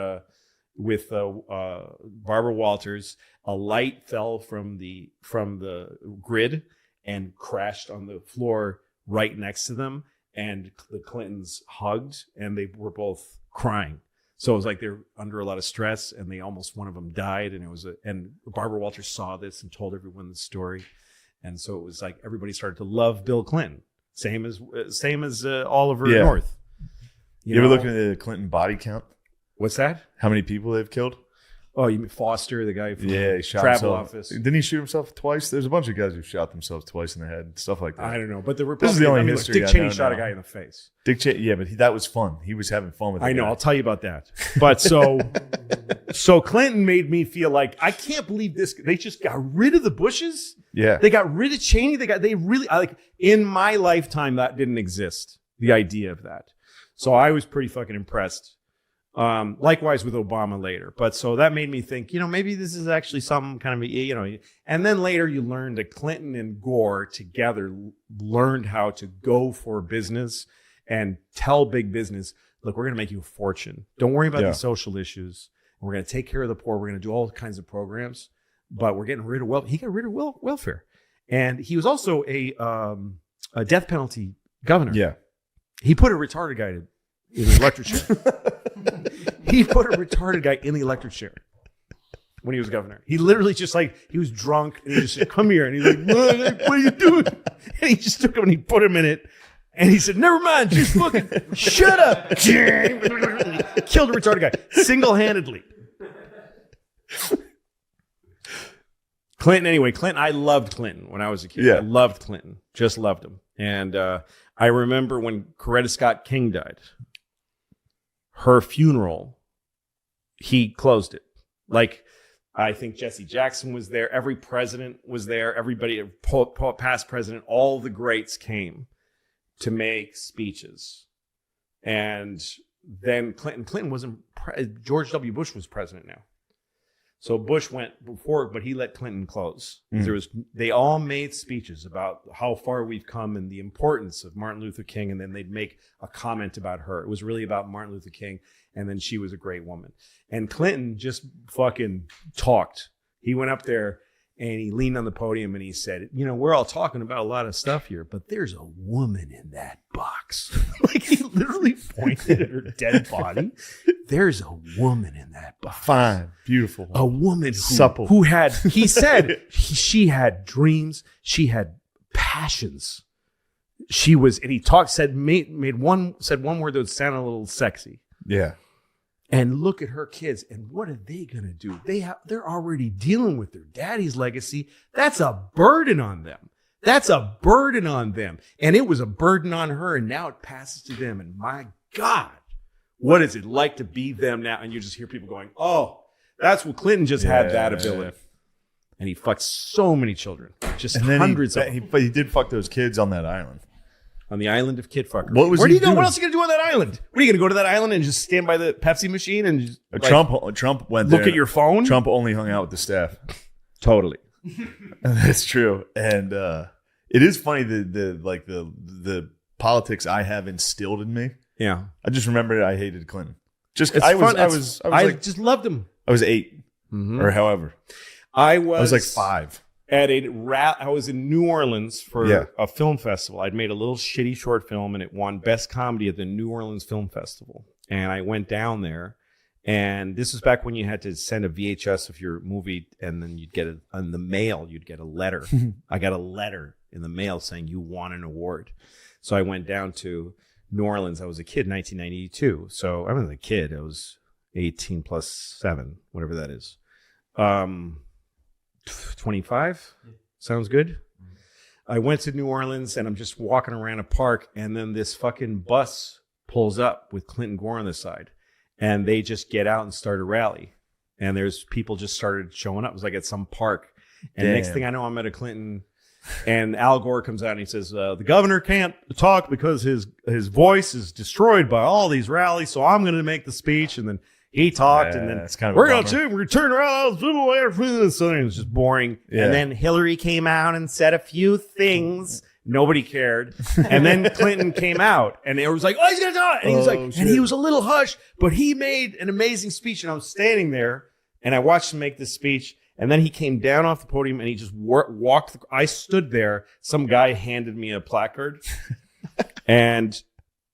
Speaker 5: with Barbara Walters. A light fell from the grid and crashed on the floor right next to them. And the Clintons hugged, and they were both crying. So it was like they were under a lot of stress, and one of them died. And Barbara Walters saw this and told everyone the story. And so it was like everybody started to love Bill Clinton. Same as Oliver North.
Speaker 2: You ever look at the Clinton body count?
Speaker 5: What's that?
Speaker 2: How many people they've killed?
Speaker 5: Oh, you mean Foster, the guy from
Speaker 2: he shot
Speaker 5: Travel
Speaker 2: himself.
Speaker 5: Office?
Speaker 2: Didn't he shoot himself twice? There's a bunch of guys who shot themselves twice in the head, stuff like that.
Speaker 5: I don't know, but the
Speaker 2: This is the only history
Speaker 5: Dick
Speaker 2: I
Speaker 5: Cheney
Speaker 2: know
Speaker 5: shot
Speaker 2: now.
Speaker 5: a guy in the face.
Speaker 2: Dick Cheney, yeah, but that was fun. He was having fun with it.
Speaker 5: I know. I'll tell you about that. But so Clinton made me feel like I can't believe this. They just got rid of the Bushes.
Speaker 2: Yeah,
Speaker 5: they got rid of Cheney. In my lifetime that didn't exist. The idea of that. So I was pretty fucking impressed. Likewise with Obama later. But so that made me think, maybe this is actually some kind of, and then later you learned that Clinton and Gore together learned how to go for business and tell big business, look, we're going to make you a fortune. Don't worry about the social issues. We're going to take care of the poor. We're going to do all kinds of programs, but we're getting rid of he got rid of welfare. And he was also a death penalty governor.
Speaker 2: Yeah.
Speaker 5: He put a retarded guy in the electric chair. He put a retarded guy in the electric chair when he was governor. He literally just he was drunk and he just said, come here. And he's like, what are you doing? And he just took him and he put him in it. And he said, never mind, just fucking shut up. Killed a retarded guy single-handedly. Clinton, I loved Clinton when I was a kid.
Speaker 2: Yeah.
Speaker 5: I loved Clinton. Just loved him. And I remember when Coretta Scott King died, her funeral, he closed it. I think Jesse Jackson was there. Every president was there. Everybody, past president, all the greats came to make speeches. And then Clinton wasn't, George W. Bush was president now. So Bush went before, but he let Clinton close. They all made speeches about how far we've come and the importance of Martin Luther King, and then they'd make a comment about her. It was really about Martin Luther King, and then she was a great woman. And Clinton just fucking talked. He went up there and he leaned on the podium and he said, we're all talking about a lot of stuff here, but there's a woman in that box. He literally pointed at her dead body. There's a woman in that box.
Speaker 2: Fine, beautiful.
Speaker 5: A woman
Speaker 2: supple.
Speaker 5: Who had, he said, she had dreams. She had passions. She was, and he said one word that sounded a little sexy.
Speaker 2: Yeah.
Speaker 5: And look at her kids, and what are they gonna do? They're already dealing with their daddy's legacy. That's a burden on them. And it was a burden on her, and now it passes to them. And my God, what is it like to be them now? And you just hear people going, "Oh, that's what Clinton just had that ability." And he fucked so many children, just hundreds of them.
Speaker 2: But he did fuck those kids on that island.
Speaker 5: On the island of Kid Fucker.
Speaker 2: What was
Speaker 5: Where
Speaker 2: he
Speaker 5: do you go?
Speaker 2: doing?
Speaker 5: What else are you gonna do on that island? What are you gonna go to that island and just stand by the Pepsi machine and just,
Speaker 2: Trump went there.
Speaker 5: Look at your phone?
Speaker 2: Trump only hung out with the staff.
Speaker 5: Totally.
Speaker 2: That's true. And it is funny the politics I have instilled in me.
Speaker 5: Yeah.
Speaker 2: I just remember I hated Clinton.
Speaker 5: It's
Speaker 2: I
Speaker 5: fun.
Speaker 2: just
Speaker 5: loved him.
Speaker 2: I was 8 or however.
Speaker 5: I was
Speaker 2: like 5.
Speaker 5: I was in New Orleans for a film festival. I'd made a little shitty short film and it won Best Comedy at the New Orleans Film Festival. And I went down there, and this was back when you had to send a VHS of your movie, and then you'd get it in the mail. You'd get a letter. I got a letter in the mail saying you won an award. So I went down to New Orleans. I was a kid in 1992. So I wasn't a kid. I was 18 plus 7, whatever that is. 25? Sounds good. I went to New Orleans and I'm just walking around a park, and then this fucking bus pulls up with Clinton Gore on the side, and they just get out and start a rally. And there's people just started showing up. It was like at some park. And next thing I know, I'm at a Clinton, and Al Gore comes out and he says, the governor can't talk because his voice is destroyed by all these rallies, so I'm going to make the speech. And then he talked, and then
Speaker 2: it's kind of
Speaker 5: we're going to turn around. So it was just boring.
Speaker 2: Yeah.
Speaker 5: And then Hillary came out and said a few things. Nobody cared. And then Clinton came out, and it was like, oh, he's going to talk. And he was like, and he was a little hushed, but he made an amazing speech. And I was standing there, and I watched him make this speech. And then he came down off the podium, and he just walked. I stood there. Some guy handed me a placard. And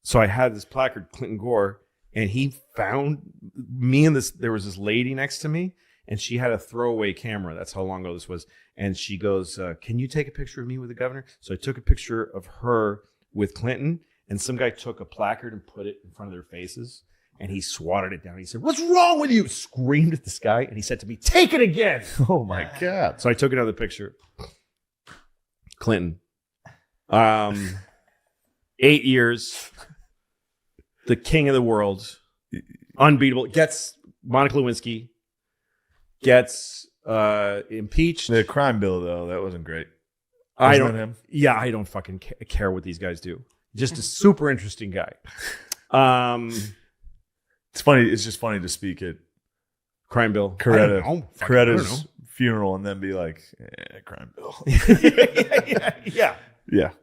Speaker 5: so I had this placard, Clinton Gore, and he found me and there was this lady next to me, and she had a throwaway camera. That's how long ago this was. And she goes, can you take a picture of me with the governor? So I took a picture of her with Clinton, and some guy took a placard and put it in front of their faces. And he swatted it down. He said, what's wrong with you? Screamed at this guy. And he said to me, take it again.
Speaker 2: Oh, my God.
Speaker 5: So I took another picture. Clinton. 8 years. The king of the world. Unbeatable. Gets Monica Lewinsky. Gets impeached.
Speaker 2: The crime bill, though, that wasn't great.
Speaker 5: I
Speaker 2: Wasn't it him?
Speaker 5: Yeah, I don't fucking care what these guys do. Just a super interesting guy.
Speaker 2: It's funny. It's just funny to speak at
Speaker 5: Crime bill.
Speaker 2: Coretta's funeral and then be like, crime bill.
Speaker 5: Yeah.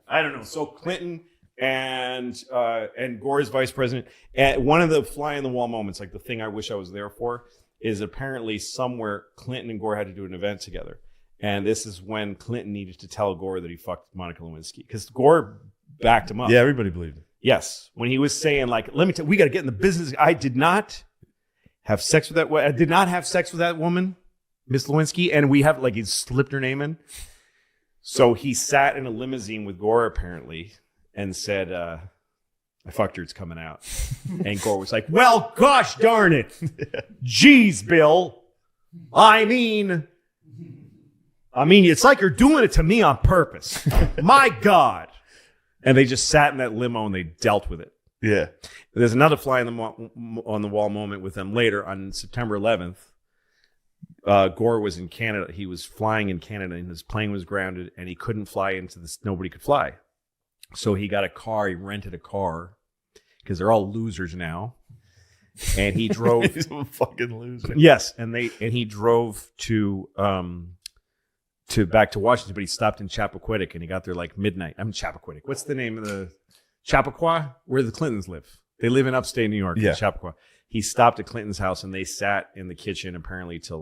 Speaker 5: I don't know. So Clinton and Gore's vice president. And one of the fly on the wall moments, like the thing I wish I was there for, is apparently somewhere Clinton and Gore had to do an event together. And this is when Clinton needed to tell Gore that he fucked Monica Lewinsky, because Gore backed him up.
Speaker 2: Yeah, everybody believed it.
Speaker 5: Yes, when he was saying, like, let me tell you, we got to get in the business. I did not have sex with that. I did not have sex with that woman, Miss Lewinsky, and we have, like, he slipped her name in. So he sat in a limousine with Gore apparently and said, "I fucked her. It's coming out." And Gore was like, "Well, gosh darn it, jeez, Bill. I mean, it's like you're doing it to me on purpose. My God." And they just sat in that limo and they dealt with it.
Speaker 2: Yeah.
Speaker 5: There's another fly on the wall moment with them later on September 11th. Gore was in Canada. He was flying in Canada and his plane was grounded and he couldn't fly into this. Nobody could fly. So he got a car. He rented a car because they're all losers now. And he drove.
Speaker 2: He's a fucking loser.
Speaker 5: Yes. And he drove to back to Washington, but he stopped in Chappaquiddick and he got there like midnight. I'm Chappaquiddick. What's the name of the Chappaqua? Where the Clintons live. They live in upstate New York.
Speaker 2: Yeah.
Speaker 5: Chappaqua. He stopped at Clinton's house and they sat in the kitchen apparently till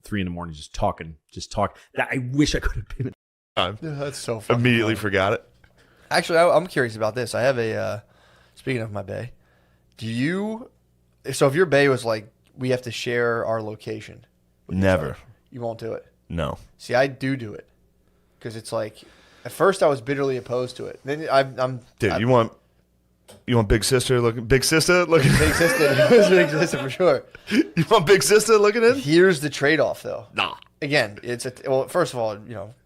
Speaker 5: 3 a.m. just talking. I wish I could have been.
Speaker 3: That's so funny.
Speaker 2: Immediately forgot it.
Speaker 3: Actually, I'm curious about this. I have a, speaking of my bae, so if your bae was like, we have to share our location.
Speaker 2: Never.
Speaker 3: You won't do it.
Speaker 2: No.
Speaker 3: See, I do it. Because it's like, at first I was bitterly opposed to it. Then I'm.
Speaker 2: Dude, you want big sister looking? Big sister looking?
Speaker 3: Big sister. Big sister for sure.
Speaker 2: You want big sister looking in?
Speaker 3: Here's the trade-off, though.
Speaker 2: Nah.
Speaker 3: Again, well, first of all,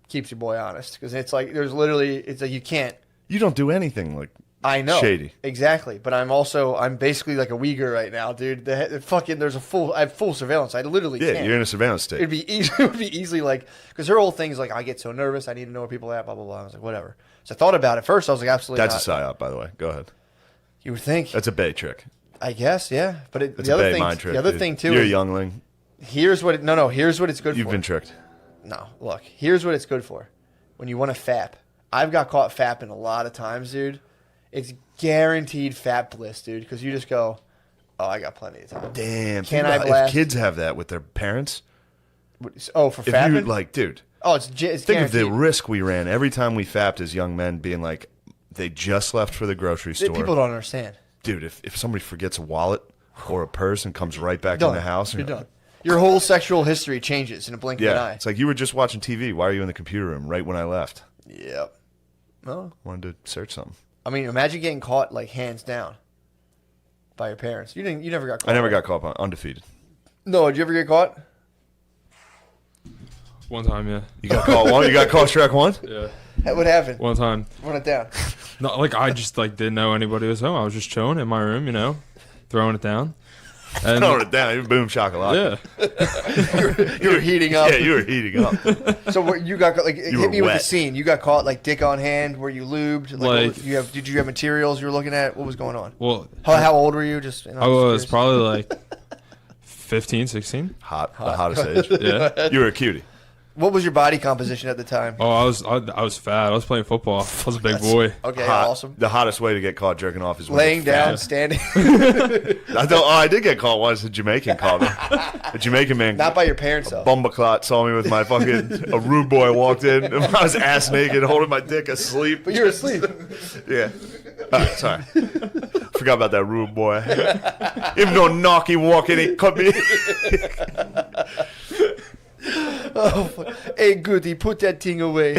Speaker 3: keeps your boy honest. Because it's like, it's like you can't.
Speaker 2: You don't do anything like
Speaker 3: I know.
Speaker 2: shady.
Speaker 3: Exactly. But I'm basically like a Uyghur right now, dude. I have full surveillance. I literally can't.
Speaker 2: Yeah, you're in a surveillance state.
Speaker 3: It would be easily like, because her whole thing is like, I get so nervous. I need to know where people are at, blah, blah, blah. I was like, whatever. So I thought about it. First, I was like, absolutely
Speaker 2: That's
Speaker 3: not.
Speaker 2: a psyop, by the way. Go ahead.
Speaker 3: You would think.
Speaker 2: That's a bae trick.
Speaker 3: I guess, yeah. But
Speaker 2: That's
Speaker 3: the
Speaker 2: a
Speaker 3: other
Speaker 2: bae
Speaker 3: thing,
Speaker 2: mind trick.
Speaker 3: the other
Speaker 2: dude.
Speaker 3: thing too,
Speaker 2: You're a
Speaker 3: is,
Speaker 2: youngling.
Speaker 3: here's what it's good for.
Speaker 2: You've been tricked.
Speaker 3: No, look, here's what it's good for. When you want to fap. I've got caught fapping a lot of times, dude. It's guaranteed fap bliss, dude, because you just go, oh, I got plenty of time.
Speaker 2: Damn.
Speaker 3: Can
Speaker 2: think
Speaker 3: I
Speaker 2: about
Speaker 3: blast?
Speaker 2: If kids have that with their parents.
Speaker 3: Oh, for
Speaker 2: If
Speaker 3: fapping?
Speaker 2: you, dude.
Speaker 3: Oh, it's
Speaker 2: Think of the
Speaker 3: guaranteed.
Speaker 2: risk we ran every time we fapped as young men being like, they just left for the grocery store.
Speaker 3: People don't understand.
Speaker 2: Dude, if somebody forgets a wallet or a purse and comes right back
Speaker 3: Done.
Speaker 2: in the house.
Speaker 3: You're done. Your whole sexual history changes in a blink of an
Speaker 2: Yeah.
Speaker 3: eye.
Speaker 2: It's like you were just watching TV. Why are you in the computer room right when I left?
Speaker 3: Yep. Well,
Speaker 2: Wanted to search something.
Speaker 3: I mean, imagine getting caught, like, hands down. by your parents. You never got caught.
Speaker 2: I never
Speaker 3: right?
Speaker 2: got caught undefeated.
Speaker 3: No, did you ever get caught?
Speaker 6: One time, yeah.
Speaker 2: You got caught one. You got caught Shrek one.
Speaker 6: Yeah.
Speaker 3: What happened?
Speaker 6: One time.
Speaker 3: Run it down.
Speaker 6: No, like I just like didn't know anybody was home. I was just chilling in my room, you know, throwing it down. And
Speaker 2: Throwing it down. You boom shakalaka.
Speaker 6: yeah.
Speaker 3: You were heating up.
Speaker 2: Yeah, you were heating up.
Speaker 3: So what, you got like
Speaker 2: You
Speaker 3: hit me
Speaker 2: were
Speaker 3: with the
Speaker 2: wet.
Speaker 3: scene. You got caught like dick on hand. Were you lubed?
Speaker 6: Like-
Speaker 3: Did you have materials you were looking at? What was going on?
Speaker 6: Well,
Speaker 3: How old were you? Just
Speaker 6: I was probably like 15, 16.
Speaker 2: Hot, the hottest age.
Speaker 6: Yeah.
Speaker 2: You were a cutie.
Speaker 3: What was your body composition at the time?
Speaker 6: Oh, I was fat. I was playing football. I was a big boy.
Speaker 3: Okay,
Speaker 2: Hot.
Speaker 3: awesome.
Speaker 2: The hottest way to get caught jerking off is when
Speaker 3: Laying
Speaker 2: you're
Speaker 3: down,
Speaker 2: fat.
Speaker 3: standing.
Speaker 2: I did get caught once. A Jamaican caught me. A Jamaican man.
Speaker 3: Not by your parents though.
Speaker 2: Bumbaclot saw me with my fucking a rude boy walked in. And I was ass naked, holding my dick asleep.
Speaker 3: But you're asleep.
Speaker 2: Yeah. Sorry. Forgot about that rude boy. Even though knocky walking, he cut me.
Speaker 3: Oh, hey, Goody, put that thing away.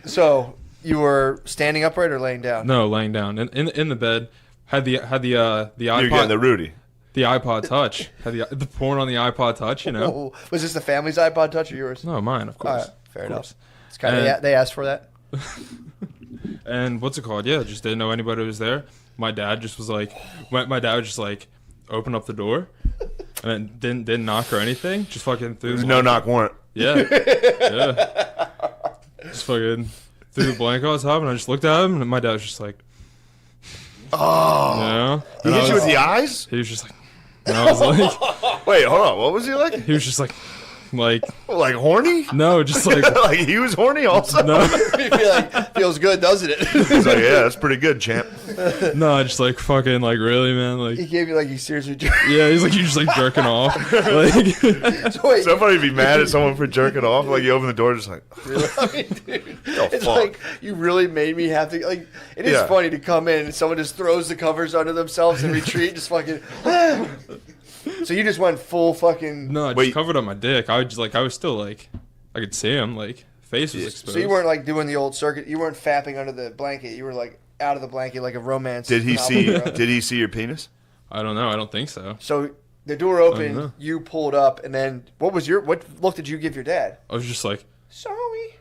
Speaker 3: So you were standing upright or laying down?
Speaker 6: No, laying down in the bed. Had the iPod.
Speaker 2: You're getting the Rudy.
Speaker 6: The iPod Touch. Had the porn on the iPod Touch. You know.
Speaker 3: Oh, was this the family's iPod Touch or yours?
Speaker 6: No, mine, of
Speaker 3: All
Speaker 6: course.
Speaker 3: right, fair
Speaker 6: Of
Speaker 3: enough.
Speaker 6: course.
Speaker 3: It's kind of they asked for that.
Speaker 6: And what's it called? Yeah, just didn't know anybody was there. My dad just was like, my dad was just like, open up the door, and then didn't knock or anything. Just fucking threw.
Speaker 2: There's no knock warrant.
Speaker 6: Yeah, yeah. Just fucking threw the blanket on top, and I just looked at him, and my dad was just like,
Speaker 2: Oh.
Speaker 6: you know.
Speaker 2: He
Speaker 6: And I
Speaker 2: hit you
Speaker 6: was-
Speaker 2: with the eyes?
Speaker 6: He was just like, and I was like,
Speaker 2: Wait, hold on. What was he like?
Speaker 6: he was just like
Speaker 2: Like horny?
Speaker 6: no, just like
Speaker 2: Like he was horny also?
Speaker 6: no,
Speaker 3: You feel like, feels good, doesn't it?
Speaker 2: He's like, yeah, that's pretty good, champ.
Speaker 6: no, just like fucking like really, man,
Speaker 3: He
Speaker 6: like
Speaker 3: gave you like you seriously.
Speaker 6: yeah, he's like you just like jerking off, like
Speaker 3: So wait,
Speaker 2: Somebody be mad at someone for jerking off. Like you open the door, just like,
Speaker 3: really? I mean, dude,
Speaker 2: the
Speaker 3: it's
Speaker 2: fuck?
Speaker 3: like you really made me have to. Like it is
Speaker 2: Yeah.
Speaker 3: funny to come in and someone just throws the covers under themselves and retreat, just fucking. So you just went full fucking.
Speaker 6: no, I just
Speaker 2: Wait.
Speaker 6: covered up my dick. I was still like, I could see him, like face was exposed.
Speaker 3: So you weren't like doing the old circuit. You weren't fapping under the blanket. You were like out of the blanket, like a romance.
Speaker 2: Did he
Speaker 3: novel
Speaker 2: see?
Speaker 3: hero.
Speaker 2: Did he see your penis?
Speaker 6: I don't know. I don't think so.
Speaker 3: So the door
Speaker 6: know.
Speaker 3: opened. You pulled up, and then what look did you give your dad?
Speaker 6: I was just like,
Speaker 3: Sorry.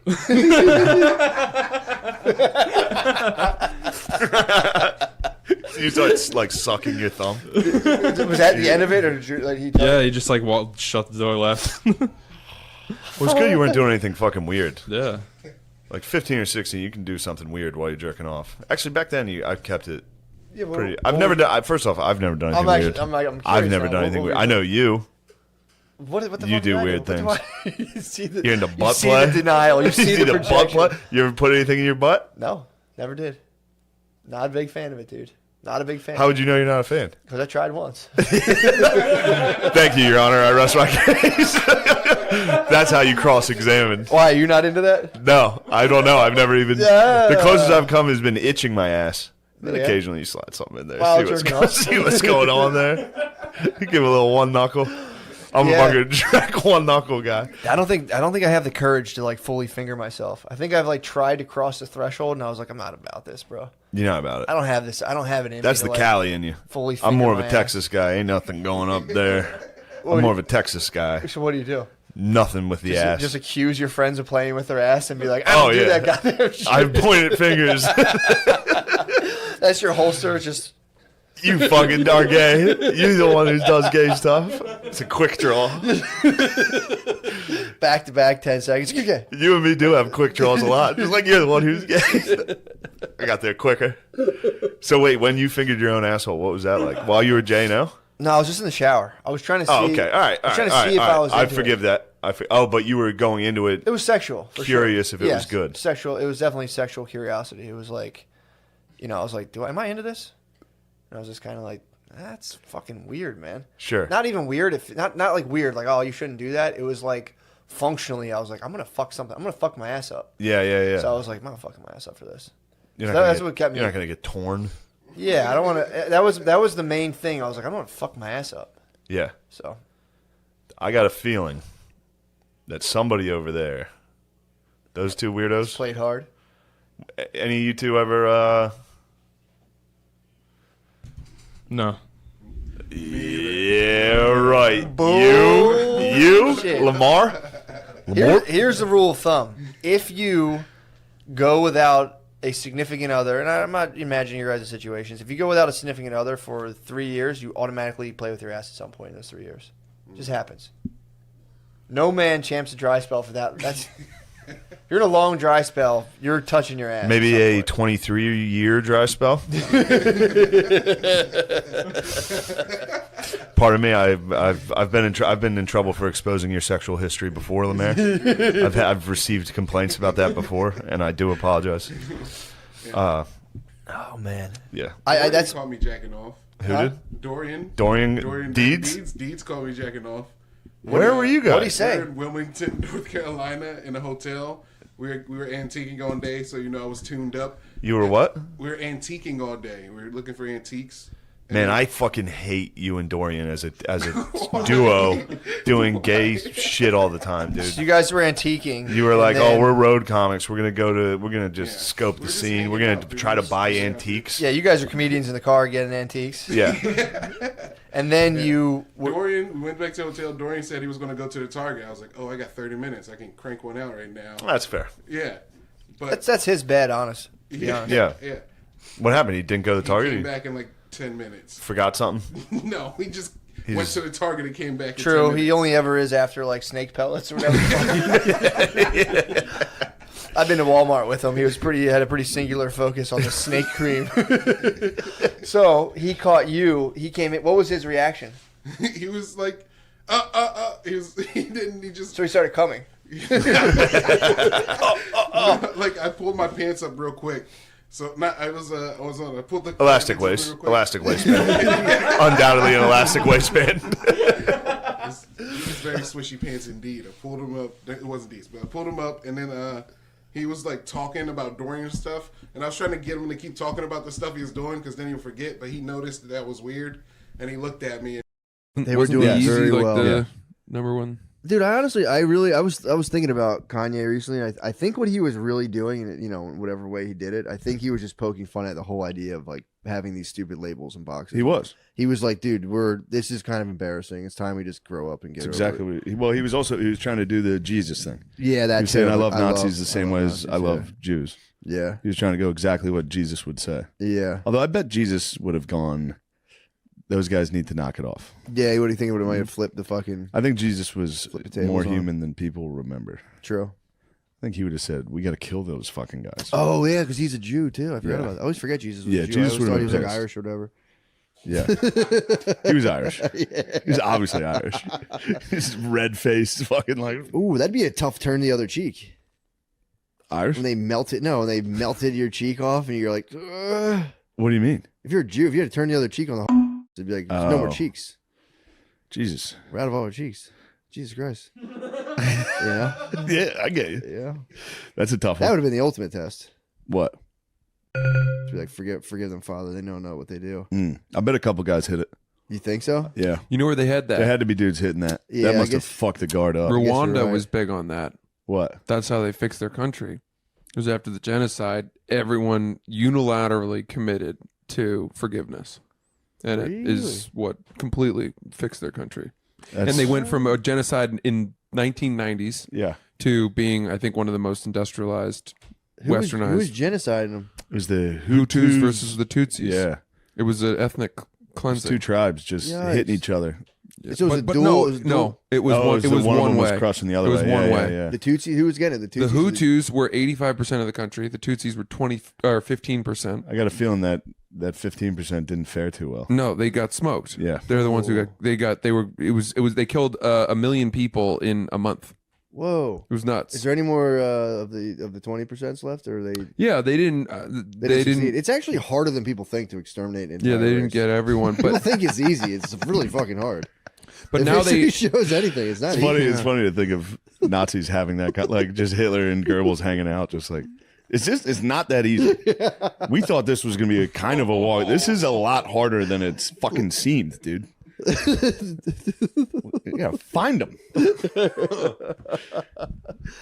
Speaker 2: You start like sucking your thumb.
Speaker 3: Was that the end of it, or did you, like he?
Speaker 6: yeah, he just like shut the door, left.
Speaker 2: Well, it's good you weren't doing anything fucking weird.
Speaker 6: Yeah.
Speaker 2: Like 15 or 16, you can do something weird while you're jerking off. Actually, back then, I kept it
Speaker 3: Yeah, well,
Speaker 2: pretty. I've never done. First off, I've never done anything
Speaker 3: I'm
Speaker 2: weird.
Speaker 3: curious
Speaker 2: I've never
Speaker 3: now.
Speaker 2: done anything
Speaker 3: What
Speaker 2: weird.
Speaker 3: were
Speaker 2: I know you.
Speaker 3: What the
Speaker 2: You
Speaker 3: fuck
Speaker 2: do
Speaker 3: did I
Speaker 2: weird
Speaker 3: What do
Speaker 2: things.
Speaker 3: I- you see the,
Speaker 2: You're into
Speaker 3: you
Speaker 2: butt
Speaker 3: see
Speaker 2: play?
Speaker 3: the denial. You see the
Speaker 2: butt
Speaker 3: projection.
Speaker 2: play? You ever put anything in your butt?
Speaker 3: No, never did. Not a big fan of it, dude. Not a big fan.
Speaker 2: How would you know you're not a fan?
Speaker 3: Because I tried once.
Speaker 2: Thank you, Your Honor. I rest my case. That's how you cross-examine.
Speaker 3: Why, you not into that?
Speaker 2: No, I don't know. I've never even.
Speaker 3: Yeah.
Speaker 2: The closest I've come has been itching my ass. Then
Speaker 3: Yeah.
Speaker 2: occasionally you slide something in there.
Speaker 3: Wow,
Speaker 2: See what's,
Speaker 3: jerking off.
Speaker 2: see what's going on there. You give a little one knuckle. I'm
Speaker 3: Yeah.
Speaker 2: a fucking Shrek one knuckle guy.
Speaker 3: I don't think I have the courage to like fully finger myself. I think I've like tried to cross the threshold, and I was like, I'm not about this, bro.
Speaker 2: You know about it.
Speaker 3: I don't have this. I don't have it in
Speaker 2: That's
Speaker 3: me.
Speaker 2: the
Speaker 3: to,
Speaker 2: Cali in you.
Speaker 3: fully.
Speaker 2: I'm more of
Speaker 3: finger
Speaker 2: a
Speaker 3: my
Speaker 2: Texas guy. Ain't nothing going up there.
Speaker 3: What
Speaker 2: I'm more
Speaker 3: do
Speaker 2: of a Texas guy.
Speaker 3: ass. So what do you do?
Speaker 2: Nothing with the
Speaker 3: Just,
Speaker 2: ass.
Speaker 3: just accuse your friends of playing with their ass and be like, I don't do that goddamn shit.
Speaker 2: I've pointed fingers.
Speaker 3: That's your holster. Just
Speaker 2: You fucking are gay. You're the one who does gay stuff. It's a quick draw.
Speaker 3: back to back, 10 seconds. Okay.
Speaker 2: You and me do have quick draws a lot. Just like you're the one who's gay. I got there quicker. So wait, when you fingered your own asshole, what was that like? While you were J, no?
Speaker 3: No, I was just in the shower. I was trying to see.
Speaker 2: Oh, okay. All right.
Speaker 3: I was trying to see if I was.
Speaker 2: I
Speaker 3: into
Speaker 2: forgive
Speaker 3: it.
Speaker 2: that. But you were going into it.
Speaker 3: It was sexual. For
Speaker 2: Curious
Speaker 3: sure.
Speaker 2: if it was good.
Speaker 3: Sexual. It was definitely sexual curiosity. It was like, I was like, am I into this? And I was just kind of like, that's fucking weird, man.
Speaker 2: Sure.
Speaker 3: Not even weird. Not like weird. Like, oh, you shouldn't do that. It was like functionally, I was like, I'm gonna fuck something. I'm gonna fuck my ass up.
Speaker 2: Yeah.
Speaker 3: So I was like, I'm not fucking my ass up for this.
Speaker 2: You're
Speaker 3: So
Speaker 2: not gonna
Speaker 3: that's
Speaker 2: get-
Speaker 3: what kept me.
Speaker 2: You're not gonna get torn.
Speaker 3: Yeah, I don't want to. That was the main thing. I was like, I don't want to fuck my ass up.
Speaker 2: Yeah.
Speaker 3: So
Speaker 2: I got a feeling that somebody over there, those two weirdos,
Speaker 3: played hard.
Speaker 2: any of you two ever
Speaker 6: No.
Speaker 2: Yeah, right. You,
Speaker 3: Shit.
Speaker 2: Lamar.
Speaker 3: Here's the rule of thumb. If you go without a significant other, and I'm not imagining your guys' situations, if you go without a significant other for 3 years, you automatically play with your ass at some point in those 3 years. It just happens. No man champs a dry spell for that. That's if you're in a long dry spell, you're touching your ass.
Speaker 2: Maybe a 23-year dry spell. Pardon me, I've been in trouble for exposing your sexual history before, Lemaire. I've received complaints about that before, and I do apologize.
Speaker 3: Oh man.
Speaker 2: Yeah.
Speaker 3: That's
Speaker 7: called me jacking off.
Speaker 2: Who did?
Speaker 7: Dorian
Speaker 2: Deeds?
Speaker 7: Deeds called me jacking off.
Speaker 2: Where were you guys?
Speaker 3: What'd he say?
Speaker 7: We were in Wilmington, North Carolina, in a hotel. We were antiquing all day, so I was tuned up.
Speaker 2: You were what?
Speaker 7: We were antiquing all day. We were looking for antiques.
Speaker 2: Man, I fucking hate you and Dorian as a duo doing gay shit all the time, dude.
Speaker 3: you guys were antiquing.
Speaker 2: You were like,
Speaker 3: and then-
Speaker 2: "Oh, we're road comics. We're gonna just scope the scene. We're gonna try to buy antiques."
Speaker 3: Yeah, you guys are comedians in the car getting antiques.
Speaker 2: Yeah.
Speaker 3: And then we
Speaker 7: went back to the hotel. Dorian said he was going to go to the Target. I was like, oh, I got 30 minutes. I can crank one out right now.
Speaker 2: That's fair.
Speaker 7: Yeah. But
Speaker 3: that's his bed, honest. To be honest.
Speaker 2: Yeah.
Speaker 7: Yeah.
Speaker 2: What happened? He didn't go to the Target.
Speaker 7: Came
Speaker 2: He
Speaker 7: back in like 10 minutes.
Speaker 2: forgot something.
Speaker 7: No, he just went to the Target and came back in
Speaker 3: True,
Speaker 7: 10 minutes.
Speaker 3: he only ever is after like snake pellets or whatever. I've been to Walmart with him. He had a pretty singular focus on the snake cream. So he caught you. He came in. What was his reaction?
Speaker 7: He was like, he just
Speaker 3: So he started coming.
Speaker 7: like I pulled my pants up real quick. So I pulled the
Speaker 2: Elastic waist. Elastic waistband. Undoubtedly an elastic waistband.
Speaker 7: These very swishy pants indeed. I pulled him up. It wasn't these, but I pulled him up, and then he was like talking about Dorian stuff, and I was trying to get him to keep talking about the stuff he was doing because then he'll forget. But he noticed that was weird, and he looked at me.
Speaker 3: They were
Speaker 8: Wasn't
Speaker 3: doing
Speaker 8: Easy
Speaker 3: very
Speaker 8: like
Speaker 3: well.
Speaker 8: the number one?
Speaker 3: Dude, I was thinking about Kanye recently. I think what he was really doing, in whatever way he did it, I think he was just poking fun at the whole idea of like having these stupid labels and boxes.
Speaker 2: He was.
Speaker 3: He was like, dude, this is kind of embarrassing. It's time we just grow up and get
Speaker 2: That's
Speaker 3: over
Speaker 2: exactly
Speaker 3: it.
Speaker 2: what he was trying to do the Jesus thing.
Speaker 3: Yeah, that
Speaker 2: He was saying,
Speaker 3: too.
Speaker 2: I love Nazis the same way as I
Speaker 3: Nazis,
Speaker 2: love Jews.
Speaker 3: Yeah.
Speaker 2: He was trying to go exactly what Jesus would say.
Speaker 3: Yeah.
Speaker 2: Although I bet Jesus would have gone, those guys need to knock it off.
Speaker 3: Yeah, what do you think it might have flipped the fucking
Speaker 2: I think Jesus was
Speaker 3: Flip the tables
Speaker 2: more
Speaker 3: on.
Speaker 2: human than people remember.
Speaker 3: true?
Speaker 2: I think he would have said, we got to kill those fucking guys.
Speaker 3: Oh yeah, because he's a Jew too. I forgot
Speaker 2: Yeah.
Speaker 3: about that. I always forget Jesus was
Speaker 2: Yeah,
Speaker 3: a Jew.
Speaker 2: Jesus
Speaker 3: I always
Speaker 2: would've
Speaker 3: thought
Speaker 2: been
Speaker 3: he was like
Speaker 2: pissed.
Speaker 3: Irish or whatever.
Speaker 2: Yeah. He was Irish.
Speaker 3: Yeah.
Speaker 2: He was obviously Irish. He's red faced, fucking like
Speaker 3: Ooh, that'd be a tough turn the other cheek.
Speaker 2: Irish.
Speaker 3: When they melted your cheek off, and you're like, ugh.
Speaker 2: What do you mean?
Speaker 3: If you're a Jew, if you had to turn the other cheek on the, it'd be like, there's no more
Speaker 2: Oh.
Speaker 3: cheeks.
Speaker 2: Jesus.
Speaker 3: We're out of all our cheeks. Jesus Christ. Yeah,
Speaker 2: Yeah, I get you.
Speaker 3: yeah.
Speaker 2: That's a tough
Speaker 3: That
Speaker 2: one.
Speaker 3: would have been the ultimate test.
Speaker 2: What?
Speaker 3: To be like, forgive them, Father. They don't know what they do.
Speaker 2: I bet a couple guys hit it.
Speaker 3: You think so?
Speaker 2: Yeah.
Speaker 8: You know where they had that?
Speaker 2: There had to be dudes hitting that.
Speaker 3: Yeah,
Speaker 2: That
Speaker 3: I
Speaker 2: must have
Speaker 3: guess-
Speaker 2: fucked the guard up.
Speaker 3: guess you're
Speaker 8: Rwanda
Speaker 3: right.
Speaker 8: was big on that.
Speaker 2: What?
Speaker 8: That's how they fixed their country. It was after the genocide. Everyone unilaterally committed to forgiveness, and it is what completely fixed their country.
Speaker 2: That's,
Speaker 8: And they went from a genocide in 1990s
Speaker 2: Yeah.
Speaker 8: to being, I think, one of the most industrialized,
Speaker 3: Who was
Speaker 8: westernized
Speaker 3: genociding them?
Speaker 2: It was the
Speaker 8: Hutus versus the Tutsis.
Speaker 2: Yeah.
Speaker 8: It was an ethnic
Speaker 2: It was
Speaker 8: cleansing.
Speaker 2: two tribes just
Speaker 3: Yikes.
Speaker 2: hitting each other.
Speaker 3: So it was a duel.
Speaker 8: no,
Speaker 3: it was a
Speaker 8: no,
Speaker 3: duel.
Speaker 8: it was
Speaker 2: Oh,
Speaker 8: one. It
Speaker 2: the
Speaker 8: was
Speaker 2: one of
Speaker 8: one
Speaker 2: them
Speaker 8: way.
Speaker 2: was crushing the other
Speaker 8: It was
Speaker 2: way.
Speaker 8: one
Speaker 2: Yeah,
Speaker 8: way.
Speaker 2: Yeah, yeah.
Speaker 3: The Tutsi. Who was getting it? The
Speaker 8: The
Speaker 3: Tutsis.
Speaker 8: Hutus were 85% of the country. The Tutsis were 20 or 15%.
Speaker 2: I got a feeling that 15% didn't fare too well.
Speaker 8: No, they got smoked.
Speaker 2: Yeah.
Speaker 8: They're the ones who they killed a million people in a month.
Speaker 3: Whoa.
Speaker 8: It was nuts.
Speaker 3: Is there any more of the 20% left, or are they?
Speaker 8: Yeah, they didn't. They
Speaker 3: succeed?
Speaker 8: didn't.
Speaker 3: It's actually harder than people think to exterminate. An
Speaker 8: Yeah,
Speaker 3: entire
Speaker 8: they didn't
Speaker 3: race.
Speaker 8: get everyone.
Speaker 3: People
Speaker 8: But
Speaker 3: think it's easy. It's really fucking hard.
Speaker 8: but
Speaker 3: If
Speaker 8: now
Speaker 3: history
Speaker 8: they.
Speaker 3: shows anything. It's not
Speaker 2: It's funny.
Speaker 3: easy.
Speaker 2: It's funny to think of Nazis having that kind, like just Hitler and Goebbels hanging out, just like it's not that easy. We thought this was gonna be a kind of a walk. This is a lot harder than it's fucking seemed, dude. Yeah, find them.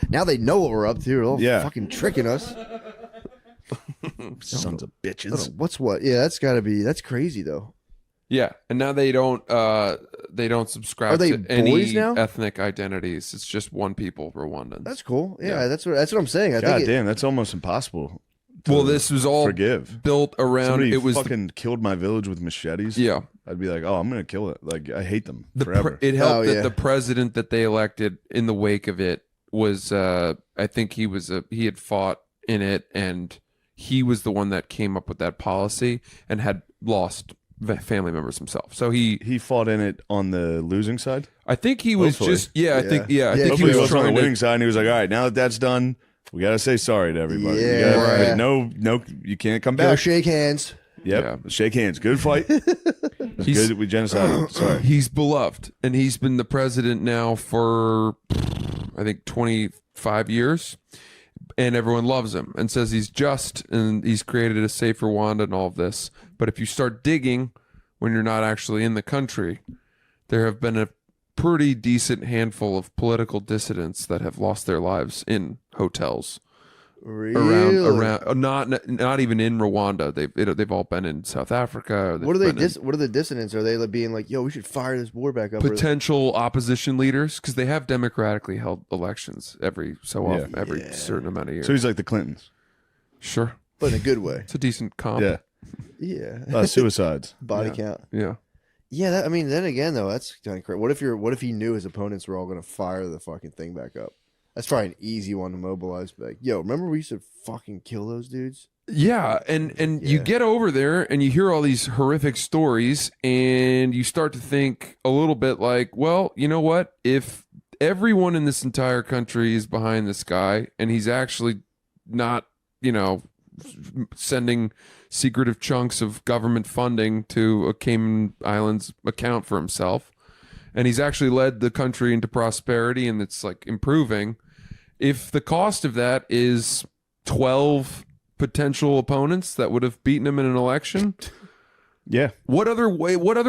Speaker 3: Now they know what we're up to. They're all
Speaker 2: Yeah.
Speaker 3: fucking tricking us.
Speaker 2: Sons of bitches.
Speaker 3: What's what? Yeah, that's got to be. That's crazy though.
Speaker 8: Yeah, and now they don't subscribe
Speaker 3: Are they
Speaker 8: to any
Speaker 3: boys now?
Speaker 8: ethnic identities. It's just one people, Rwandans.
Speaker 3: That's cool. Yeah, that's what I'm saying. I
Speaker 2: God
Speaker 3: think
Speaker 2: damn, that's almost impossible.
Speaker 8: Well, this was all
Speaker 2: forgive.
Speaker 8: built around.
Speaker 2: Somebody
Speaker 8: It was
Speaker 2: fucking killed my village with machetes.
Speaker 8: yeah.
Speaker 2: I'd be like, oh, I'm gonna kill it. Like I hate them forever.
Speaker 8: It helped that
Speaker 3: yeah.
Speaker 8: the president that they elected in the wake of it was I think he had fought in it, and he was the one that came up with that policy and had lost family members himself. So
Speaker 2: he fought in it on the losing side.
Speaker 8: I think he was
Speaker 2: Hopefully.
Speaker 8: just I think he
Speaker 2: Hopefully he
Speaker 8: was
Speaker 2: was on the
Speaker 8: trying
Speaker 2: winning
Speaker 8: to.
Speaker 2: side, and he was like, all right, now that that's done, we gotta say sorry to everybody. You
Speaker 3: Yeah,
Speaker 2: gotta-
Speaker 3: right.
Speaker 2: No, you can't come
Speaker 3: go
Speaker 2: back.
Speaker 3: shake hands.
Speaker 2: Yep,
Speaker 8: Yeah.
Speaker 2: shake hands. Good fight. It's
Speaker 8: He's-
Speaker 2: good. We genocided. Sorry.
Speaker 8: He's beloved, and he's been the president now for I think 25 years, and everyone loves him and says he's just and he's created a safe Rwanda and all of this. But if you start digging when you're not actually in the country, there have been a pretty decent handful of political dissidents that have lost their lives in hotels
Speaker 3: Really?
Speaker 8: around not even in Rwanda. They've all been in South Africa.
Speaker 3: What are they? What are the dissonants? Are they like being like, "Yo, we should fire this war back up"?
Speaker 8: Potential opposition leaders, because they have democratically held elections every so often, every certain amount of years.
Speaker 2: So he's like the Clintons.
Speaker 8: Sure,
Speaker 3: but in a good way.
Speaker 8: it's a decent comp.
Speaker 2: Yeah.
Speaker 3: Yeah.
Speaker 2: Suicides.
Speaker 3: Body count.
Speaker 8: Yeah.
Speaker 3: Yeah. That, I mean, then again, though, that's kind of crazy. What if he knew his opponents were all going to fire the fucking thing back up? That's probably an easy one to mobilize. Like, yo, remember we used to fucking kill those dudes?
Speaker 8: Yeah, and you get over there and you hear all these horrific stories, and you start to think a little bit like, well, you know what? If everyone in this entire country is behind this guy, and he's actually not, sending secretive chunks of government funding to a Cayman Islands account for himself, and he's actually led the country into prosperity and it's like improving. If the cost of that is 12 potential opponents that would have beaten him in an election,
Speaker 2: Yeah.
Speaker 8: what other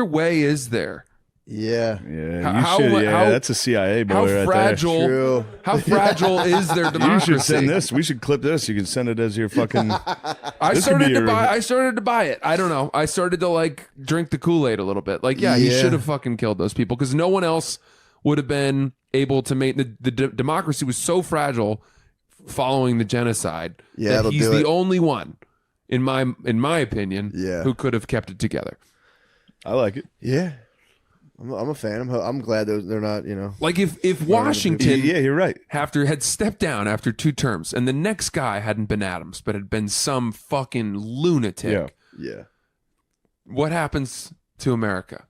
Speaker 8: way is there?
Speaker 3: Yeah.
Speaker 2: Yeah.
Speaker 8: How-
Speaker 2: You should.
Speaker 8: how-
Speaker 2: That's a CIA boy
Speaker 8: How
Speaker 2: right
Speaker 8: fragile?
Speaker 3: True.
Speaker 8: How fragile is their
Speaker 2: there.
Speaker 8: democracy?
Speaker 2: You should send this. We should clip this. You can send it as your fucking.
Speaker 8: I
Speaker 2: This could
Speaker 8: started
Speaker 2: be
Speaker 8: to
Speaker 2: your-
Speaker 8: buy. I started to buy it. I don't know. I started to like drink the Kool-Aid a little bit. Like, yeah, he
Speaker 3: Yeah.
Speaker 8: should have fucking killed those people because no one else would have been able to make the democracy was so fragile following the genocide.
Speaker 3: Yeah,
Speaker 8: that
Speaker 3: that'll
Speaker 8: he's
Speaker 3: do
Speaker 8: the
Speaker 3: it.
Speaker 8: only one, in my opinion,
Speaker 3: Yeah.
Speaker 8: who could have kept it together.
Speaker 2: I like it.
Speaker 3: Yeah. I'm a fan. I'm glad they're not,
Speaker 8: Like if Washington
Speaker 2: Yeah, you're right.
Speaker 8: had stepped down after 2 terms, and the next guy hadn't been Adams, but had been some fucking lunatic.
Speaker 2: Yeah.
Speaker 3: Yeah.
Speaker 8: What happens to America?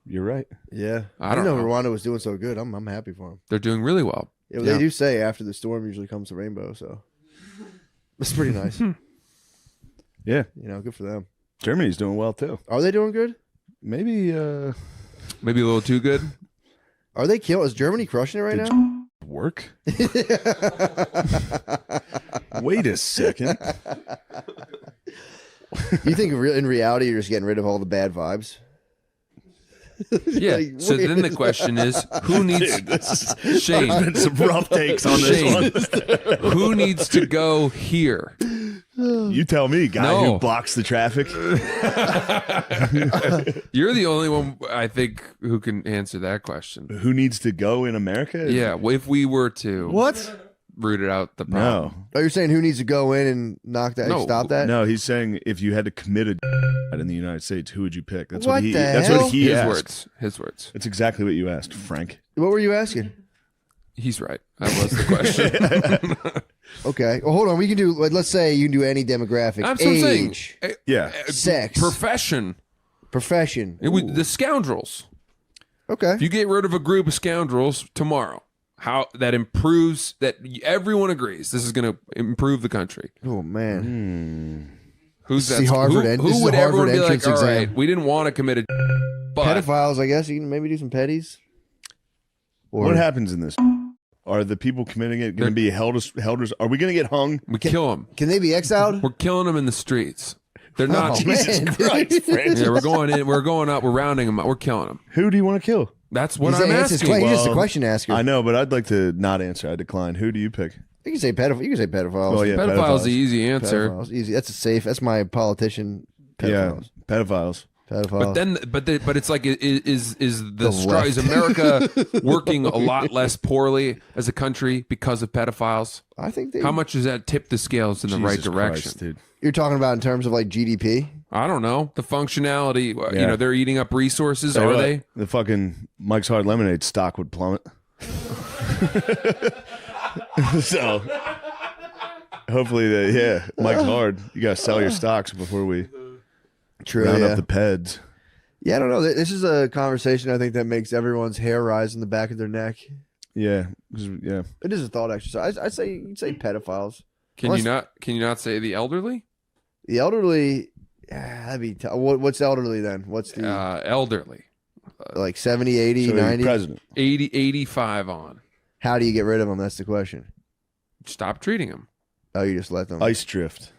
Speaker 2: You're right.
Speaker 3: Yeah.
Speaker 8: I don't know.
Speaker 3: Rwanda was doing so good. I'm happy for him.
Speaker 8: They're doing really well.
Speaker 3: Yeah, they do say after the storm usually comes the rainbow, so it's pretty nice.
Speaker 2: Yeah.
Speaker 3: Good for them.
Speaker 2: Germany's doing well too.
Speaker 3: Are they doing good?
Speaker 2: Maybe.
Speaker 8: Maybe a little too good.
Speaker 3: Are they killing? Is Germany crushing it right
Speaker 2: Did
Speaker 3: now?
Speaker 2: Work. Wait a second.
Speaker 3: You think in reality you're just getting rid of all the bad vibes?
Speaker 8: Yeah.
Speaker 3: Like,
Speaker 8: So
Speaker 3: wait.
Speaker 8: then the question is, who needs
Speaker 2: Dude, this is
Speaker 8: Shane?
Speaker 2: been some rough takes on this
Speaker 8: Shane,
Speaker 2: one.
Speaker 8: who needs to go here?
Speaker 2: You tell me, guy
Speaker 8: No.
Speaker 2: who blocks the traffic.
Speaker 8: You're the only one I think who can answer that question.
Speaker 2: Who needs to go in America?
Speaker 8: Yeah. Well, if we were to
Speaker 3: What?
Speaker 8: root it out the problem.
Speaker 2: No.
Speaker 3: Oh, you're saying who needs to go in and knock that?
Speaker 8: No,
Speaker 3: Stop that?
Speaker 2: No, he's saying if you had to commit a in the United States, who would you pick? That's
Speaker 3: What
Speaker 2: he.
Speaker 3: the
Speaker 2: That's
Speaker 3: hell?
Speaker 2: what he
Speaker 8: His
Speaker 2: asked.
Speaker 8: words. His words.
Speaker 2: That's exactly what you asked, Frank.
Speaker 3: What were you asking?
Speaker 8: He's right. That was the question.
Speaker 3: Okay. Well, hold on. We can do. Let's say you can do any demographic.
Speaker 8: That's what I'm saying.
Speaker 3: Age,
Speaker 2: Yeah.
Speaker 3: sex,
Speaker 8: Profession.
Speaker 3: profession.
Speaker 8: The scoundrels.
Speaker 3: Okay.
Speaker 8: If you get rid of a group of scoundrels tomorrow, how that improves, that everyone agrees this is going to improve the country.
Speaker 3: Oh man.
Speaker 8: Who's
Speaker 3: This is
Speaker 8: that?
Speaker 3: the Harvard en- this
Speaker 8: Who
Speaker 3: is
Speaker 8: would
Speaker 3: the
Speaker 8: everyone
Speaker 3: Harvard
Speaker 8: be like,
Speaker 3: entrance
Speaker 8: all right,
Speaker 3: exam."
Speaker 8: we didn't want to commit a but
Speaker 3: Pedophiles. I guess you can maybe do some petties. Or
Speaker 2: What happens in this? Are the people committing it going to be held as? Are we going to get hung?
Speaker 8: we kill them.
Speaker 3: can they be exiled?
Speaker 8: We're killing them in the streets. They're not.
Speaker 3: Oh, man, dude.
Speaker 8: Yeah, we're going in. We're going up. We're rounding them up. We're killing them.
Speaker 2: Who do you want to kill?
Speaker 8: That's what
Speaker 3: He's
Speaker 8: I'm
Speaker 3: answers
Speaker 8: asking.
Speaker 3: que- He's just a
Speaker 2: Well,
Speaker 3: question asker.
Speaker 2: I know, but I'd like to not answer. I decline. Who do you pick?
Speaker 3: You can say pedophile. You can say pedophiles.
Speaker 2: Well, yeah,
Speaker 8: Pedophile's the easy answer.
Speaker 3: Pedophiles. Easy. That's a safe. That's my politician. Pedophiles.
Speaker 2: Pedophiles.
Speaker 8: But it's like is America working a lot less poorly as a country because of pedophiles?
Speaker 3: I think
Speaker 8: How much does that tip the scales in the right direction?
Speaker 2: Christ, dude.
Speaker 3: You're talking about in terms of like GDP.
Speaker 8: I don't know the functionality. You know, they're eating up resources. Are they?
Speaker 2: The fucking Mike's Hard Lemonade stock would plummet. So hopefully, Mike's Hard. You gotta sell your stocks before we round up the peds.
Speaker 3: Yeah, I don't know. This is a conversation I think that makes everyone's hair rise in the back of their neck.
Speaker 2: Yeah,
Speaker 3: It is a thought exercise. I'd say you'd say pedophiles.
Speaker 8: Can you not say the elderly?
Speaker 3: The elderly, that'd be what's elderly then? What's the
Speaker 8: elderly?
Speaker 3: Like 70, 80, 90?
Speaker 2: President.
Speaker 8: 80, 85 on.
Speaker 3: How do you get rid of them? That's the question.
Speaker 8: Stop treating them.
Speaker 3: Oh, you just let them.
Speaker 2: Ice drift.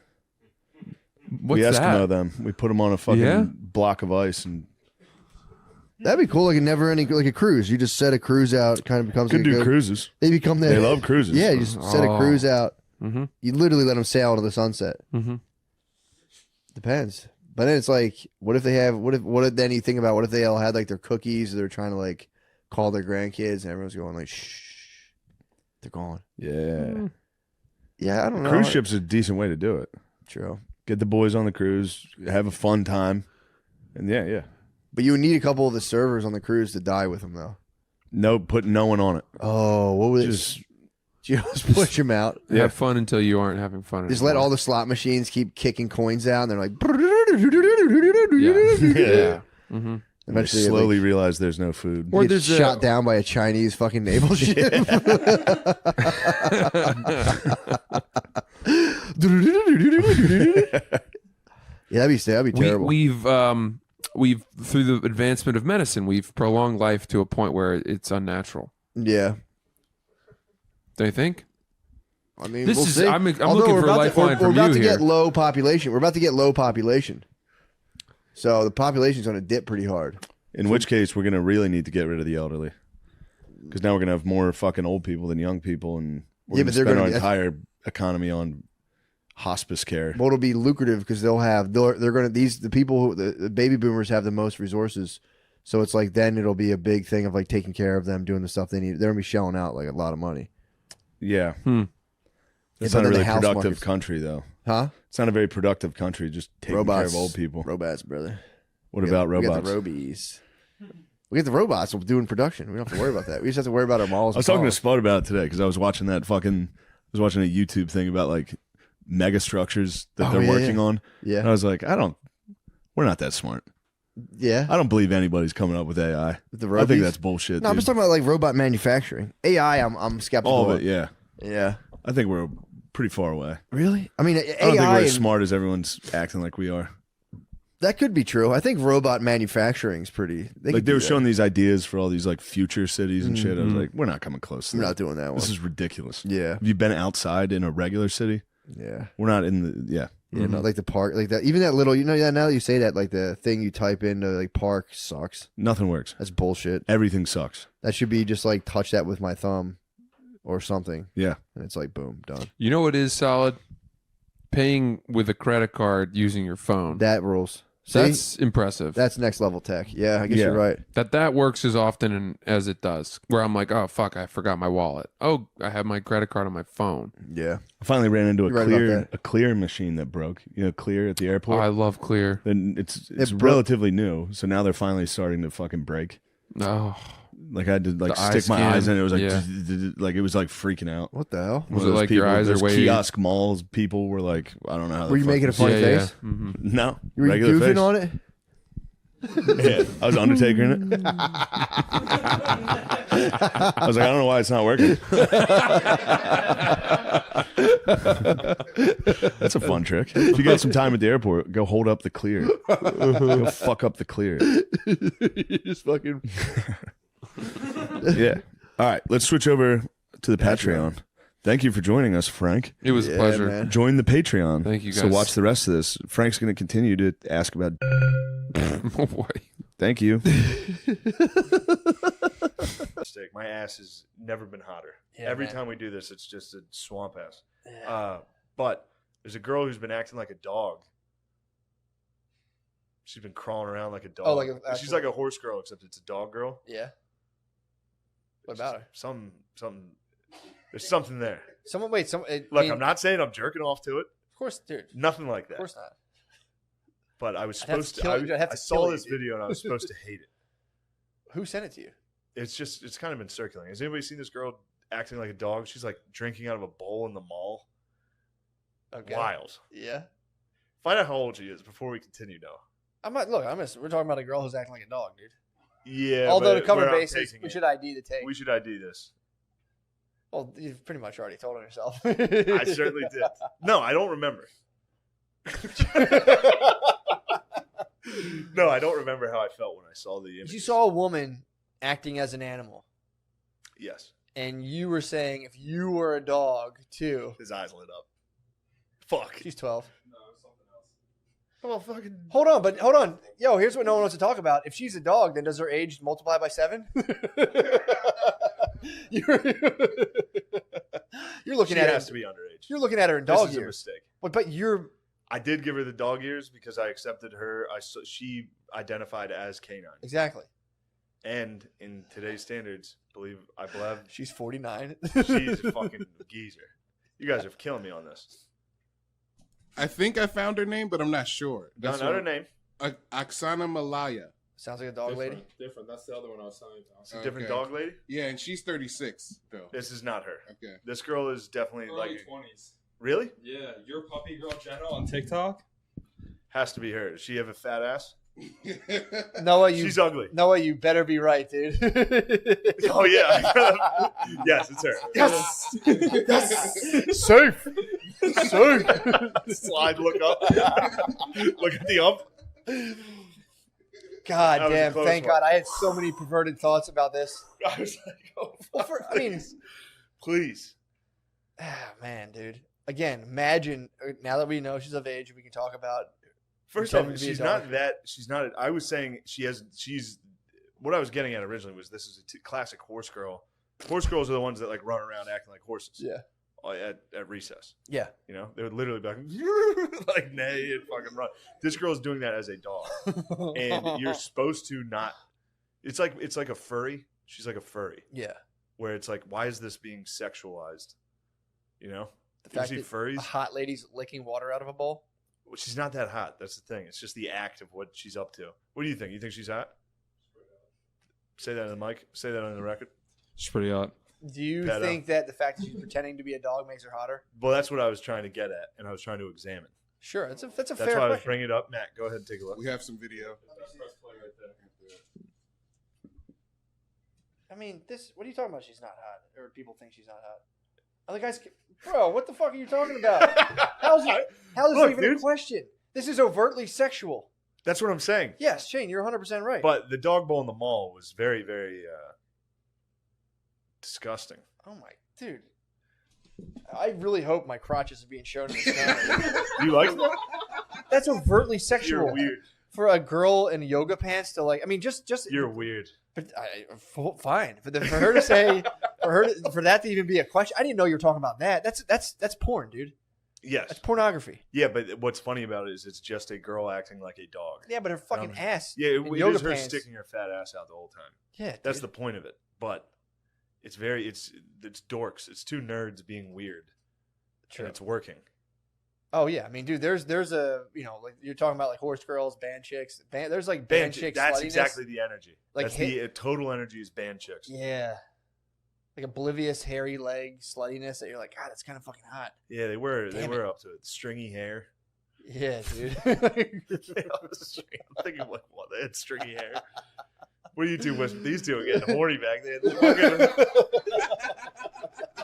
Speaker 8: What's
Speaker 2: we
Speaker 8: that?
Speaker 2: Eskimo them. We put them on a fucking block of ice and.
Speaker 3: That'd be cool, like a never-ending, like a cruise. You just set a cruise out, kind of becomes.
Speaker 2: Could do cruises.
Speaker 3: They become there.
Speaker 2: They love cruises.
Speaker 3: Yeah, you just set a cruise out.
Speaker 8: Mm-hmm.
Speaker 3: You literally let them sail into the sunset.
Speaker 8: Mm-hmm.
Speaker 3: Depends, but then it's like, what if they have? What if then you think about what if they all had like their cookies? Or they're trying to like call their grandkids, and everyone's going like, shh, they're gone.
Speaker 2: Yeah,
Speaker 3: yeah. I don't know.
Speaker 2: Cruise ship's a decent way to do it.
Speaker 3: True.
Speaker 2: Get the boys on the cruise, have a fun time, and yeah.
Speaker 3: But you would need a couple of the servers on the cruise to die with them, though.
Speaker 2: No, put no one on it.
Speaker 3: Oh, what would
Speaker 2: Just
Speaker 3: push them out?
Speaker 8: Have fun until you aren't having fun.
Speaker 3: Just let all the slot machines keep kicking coins out, and they're like,
Speaker 8: yeah. Mm-hmm.
Speaker 2: Eventually, slowly realize there's no food.
Speaker 3: Or there's shot down by a Chinese fucking naval ship. Yeah, that'd be terrible.
Speaker 8: We've through the advancement of medicine, we've prolonged life to a point where it's unnatural.
Speaker 3: Yeah.
Speaker 8: Do you think?
Speaker 3: I mean,
Speaker 8: this
Speaker 3: we'll
Speaker 8: is.
Speaker 3: see.
Speaker 8: I'm looking for a lifeline from you here.
Speaker 3: We're about to get low population. We're about to get low population. So the population's going to dip pretty hard.
Speaker 2: In which case, we're going to really need to get rid of the elderly. Because now we're going to have more fucking old people than young people. And we're going to spend our entire economy on hospice care.
Speaker 3: Well, it'll be lucrative because they're going to, the people, the baby boomers have the most resources. So it's like, then it'll be a big thing of like taking care of them, doing the stuff they need. They're going to be shelling out like a lot of money.
Speaker 2: Yeah. It's not a really productive country, though. Huh? It's not a very productive country, just taking care of old people.
Speaker 3: Robots, brother.
Speaker 2: What about robots?
Speaker 3: We got the robies. We get the robots doing production. We don't have to worry about that. We just have to worry about our malls.
Speaker 2: I was talking to Spud about it today because I was watching a YouTube thing about like mega structures that they're working on.
Speaker 3: Yeah.
Speaker 2: And I was like, we're not that smart.
Speaker 3: Yeah.
Speaker 2: I don't believe anybody's coming up with AI.
Speaker 3: With the
Speaker 2: I think that's bullshit.
Speaker 3: No, I'm just talking about like robot manufacturing. AI, I'm skeptical.
Speaker 2: All of it, yeah.
Speaker 3: Yeah.
Speaker 2: I think we're pretty far away.
Speaker 3: Really? I mean,
Speaker 2: I don't think we're as smart as everyone's acting like we are.
Speaker 3: That could be true. I think robot manufacturing is pretty.
Speaker 2: They were showing these ideas for all these like future cities and shit. I was like, we're not coming close to that.
Speaker 3: We're not doing that one.
Speaker 2: This is ridiculous.
Speaker 3: Yeah.
Speaker 2: Have you been outside in a regular city?
Speaker 3: Yeah.
Speaker 2: We're not in the, yeah.
Speaker 3: Yeah, not like the park, like that. Even that little, now that you say that, like the thing you type into like park sucks.
Speaker 2: Nothing works.
Speaker 3: That's bullshit.
Speaker 2: Everything sucks.
Speaker 3: That should be just like touch that with my thumb or something.
Speaker 2: Yeah.
Speaker 3: And it's like, boom, done.
Speaker 8: You know what is solid? Paying with a credit card using your phone.
Speaker 3: That rules. See?
Speaker 8: That's impressive.
Speaker 3: That's next level tech. Yeah, I guess you're right.
Speaker 8: That works as often as it does. Where I'm like, oh fuck, I forgot my wallet. Oh, I have my credit card on my phone.
Speaker 3: Yeah.
Speaker 2: I finally ran into a clear machine that broke. You know, Clear at the airport.
Speaker 8: Oh, I love Clear.
Speaker 2: And it's relatively new, so now they're finally starting to fucking break.
Speaker 8: Oh.
Speaker 2: Like I had to like stick my eyes in it. It was like like it was like freaking out.
Speaker 3: What the hell?
Speaker 8: Was it like your eyes are way
Speaker 2: kiosk malls? People were like, I don't know how.
Speaker 3: Were you making a funny face?
Speaker 2: Yeah. Mm-hmm. No,
Speaker 3: you were
Speaker 2: regular
Speaker 3: goofing
Speaker 2: face.
Speaker 3: on it.
Speaker 2: Yeah, I was Undertaker in it. I was like, I don't know why it's not working. That's a fun trick. If you get some time at the airport, go hold up the Clear. Go fuck up the Clear.
Speaker 3: Just fucking.
Speaker 2: Yeah. All right, let's switch over to the Patreon. Thank you for joining us, Frank.
Speaker 8: It was a pleasure.
Speaker 3: Man.
Speaker 2: Join the Patreon.
Speaker 8: Thank you, guys.
Speaker 2: So watch the rest of this. Frank's going to continue to ask about.
Speaker 8: Oh boy.
Speaker 2: Thank you. My ass has never been hotter.
Speaker 3: Yeah,
Speaker 2: Every
Speaker 3: man.
Speaker 2: time we do this, it's just a swamp ass. Yeah. But there's a girl who's been acting like a dog. She's been crawling around like a dog.
Speaker 3: Oh, like
Speaker 2: she's like a horse girl, except it's a dog girl.
Speaker 3: Yeah. What about her?
Speaker 2: Something. There's something there.
Speaker 3: Look,
Speaker 2: I'm not saying I'm jerking off to it.
Speaker 3: Of course, dude.
Speaker 2: Nothing like that.
Speaker 3: Of course not.
Speaker 2: But I was
Speaker 3: I'd have
Speaker 2: supposed
Speaker 3: to
Speaker 2: to.
Speaker 3: kill you. I'd have
Speaker 2: I
Speaker 3: to
Speaker 2: saw
Speaker 3: kill you,
Speaker 2: this
Speaker 3: dude.
Speaker 2: video and I was supposed to hate it.
Speaker 3: Who sent it to you?
Speaker 2: It's kind of been circulating. Has anybody seen this girl acting like a dog? She's like drinking out of a bowl in the mall.
Speaker 3: Okay.
Speaker 2: Wild.
Speaker 3: Yeah.
Speaker 2: Find out how old she is before we continue, Noah.
Speaker 3: We're talking about a girl who's acting like a dog, dude.
Speaker 2: Yeah.
Speaker 3: Although
Speaker 2: but
Speaker 3: to cover
Speaker 2: we're not
Speaker 3: bases,
Speaker 2: taking
Speaker 3: we
Speaker 2: it.
Speaker 3: should ID the take.
Speaker 2: We should ID this.
Speaker 3: Well, you've pretty much already told on yourself.
Speaker 2: I certainly did. No, I don't remember. No, I don't remember how I felt when I saw the image.
Speaker 3: You saw a woman acting as an animal,
Speaker 2: Yes.
Speaker 3: and you were saying if you were a dog too.
Speaker 2: His eyes lit up. Fuck.
Speaker 3: She's 12.
Speaker 2: Oh, fucking.
Speaker 3: Hold on. Yo, here's what no one wants to talk about. If she's a dog, then does her age multiply by 7? You're looking
Speaker 2: She
Speaker 3: at
Speaker 2: has
Speaker 3: her.
Speaker 2: to be underage.
Speaker 3: You're looking at her in
Speaker 2: This
Speaker 3: dog
Speaker 2: is a
Speaker 3: years.
Speaker 2: mistake.
Speaker 3: But you're
Speaker 2: I did give her the dog ears because I accepted her. She identified as canine,
Speaker 3: exactly.
Speaker 2: and in today's standards, I believe
Speaker 3: She's 49.
Speaker 2: she's a fucking geezer. You guys are killing me on this.
Speaker 7: I think I found her name, but I'm not sure.
Speaker 2: Not her name.
Speaker 7: Oksana Malaya.
Speaker 3: Sounds like a dog lady.
Speaker 6: Different. That's the other one I was telling you about.
Speaker 2: It's a different
Speaker 7: Okay.
Speaker 2: dog lady.
Speaker 7: Yeah, and she's 36 though.
Speaker 2: This is not her.
Speaker 7: Okay.
Speaker 2: This girl is definitely
Speaker 6: Early
Speaker 2: like
Speaker 6: 20s.
Speaker 2: really
Speaker 6: Yeah, your puppy girl Jenna on TikTok.
Speaker 2: has to be her. Does she have a fat ass?
Speaker 3: Noah,
Speaker 2: She's ugly.
Speaker 3: Noah, you better be right, dude.
Speaker 2: Oh yeah. Yes, it's her.
Speaker 3: Yes. Yes. Safe. Safe.
Speaker 2: Slide. Look up. Look at the ump.
Speaker 3: God
Speaker 2: That was a
Speaker 3: damn!
Speaker 2: close
Speaker 3: Thank
Speaker 2: one.
Speaker 3: God, I had so many perverted thoughts about this.
Speaker 2: I was like, oh, fuck.
Speaker 3: I mean,
Speaker 2: Please.
Speaker 3: man, dude. Again, imagine now that we know she's of age, we can talk about.
Speaker 2: First off,
Speaker 3: pretending to be a
Speaker 2: she's
Speaker 3: dog.
Speaker 2: not that. She's not. I was saying she's. What I was getting at originally was this is a classic horse girl. Horse girls are the ones that like run around acting like horses.
Speaker 3: Yeah.
Speaker 2: At recess.
Speaker 3: Yeah.
Speaker 2: You know, they would literally be like, like neigh and fucking run. This girl's doing that as a dog, and you're supposed to not. It's like a furry. She's like a furry,
Speaker 3: Yeah.
Speaker 2: where it's like, why is this being sexualized? You know,
Speaker 3: The
Speaker 2: you
Speaker 3: fact
Speaker 2: see
Speaker 3: that
Speaker 2: furries.
Speaker 3: a hot lady's licking water out of a bowl.
Speaker 2: Well, she's not that hot. That's the thing. It's just the act of what she's up to. What do you think? You think she's hot? Say that on the mic. Say that on the record.
Speaker 6: She's pretty hot.
Speaker 3: Do you
Speaker 2: Pedo.
Speaker 3: think that the fact that she's pretending to be a dog makes her hotter?
Speaker 2: Well, that's what I was trying to get at, and I was trying to examine.
Speaker 3: Sure, that's a
Speaker 2: That's
Speaker 3: fair
Speaker 2: why I was
Speaker 3: question.
Speaker 2: bringing it up. Matt, go ahead and take a look.
Speaker 7: We have some video.
Speaker 3: I mean, what are you talking about? She's not hot, or people think she's not hot. Other guys, bro, what the fuck are you talking about? How is this
Speaker 2: Look,
Speaker 3: even a
Speaker 2: dude.
Speaker 3: question? This is overtly sexual.
Speaker 2: That's what I'm saying.
Speaker 3: Yes, Shane, you're 100% right.
Speaker 2: But the dog bowl in the mall was very, very disgusting.
Speaker 3: Oh my, dude. I really hope my crotches are being shown in this camera.
Speaker 2: You like that?
Speaker 3: That's overtly sexual.
Speaker 2: You're weird.
Speaker 3: For a girl in yoga pants to like, I mean, just
Speaker 2: You're weird.
Speaker 3: But fine for her to say, for that to even be a question. I didn't know you were talking about that. That's porn, dude.
Speaker 2: Yes.
Speaker 3: That's pornography.
Speaker 2: Yeah, but what's funny about it is it's just a girl acting like a dog.
Speaker 3: Yeah, but her fucking ass.
Speaker 2: Yeah,
Speaker 3: in
Speaker 2: it
Speaker 3: yoga
Speaker 2: is her
Speaker 3: pants.
Speaker 2: sticking her fat ass out the whole time.
Speaker 3: Yeah,
Speaker 2: That's
Speaker 3: dude.
Speaker 2: the point of it. But it's dorks. It's two nerds being weird.
Speaker 3: True.
Speaker 2: And it's working.
Speaker 3: Oh yeah, I mean, dude, there's a like you're talking about like horse girls, band chicks. There's like band chicks.
Speaker 2: That's
Speaker 3: sluttiness.
Speaker 2: exactly the energy.
Speaker 3: Like
Speaker 2: That's the total energy is band chicks.
Speaker 3: Yeah. Like oblivious, hairy leg sluttiness that you're like, God, that's kind of fucking hot.
Speaker 2: Yeah, they were
Speaker 3: Damn
Speaker 2: up to it. Stringy hair.
Speaker 3: Yeah, dude.
Speaker 2: I'm thinking like, what? They had stringy hair. What are you two whispering? These two are getting horny back there. It's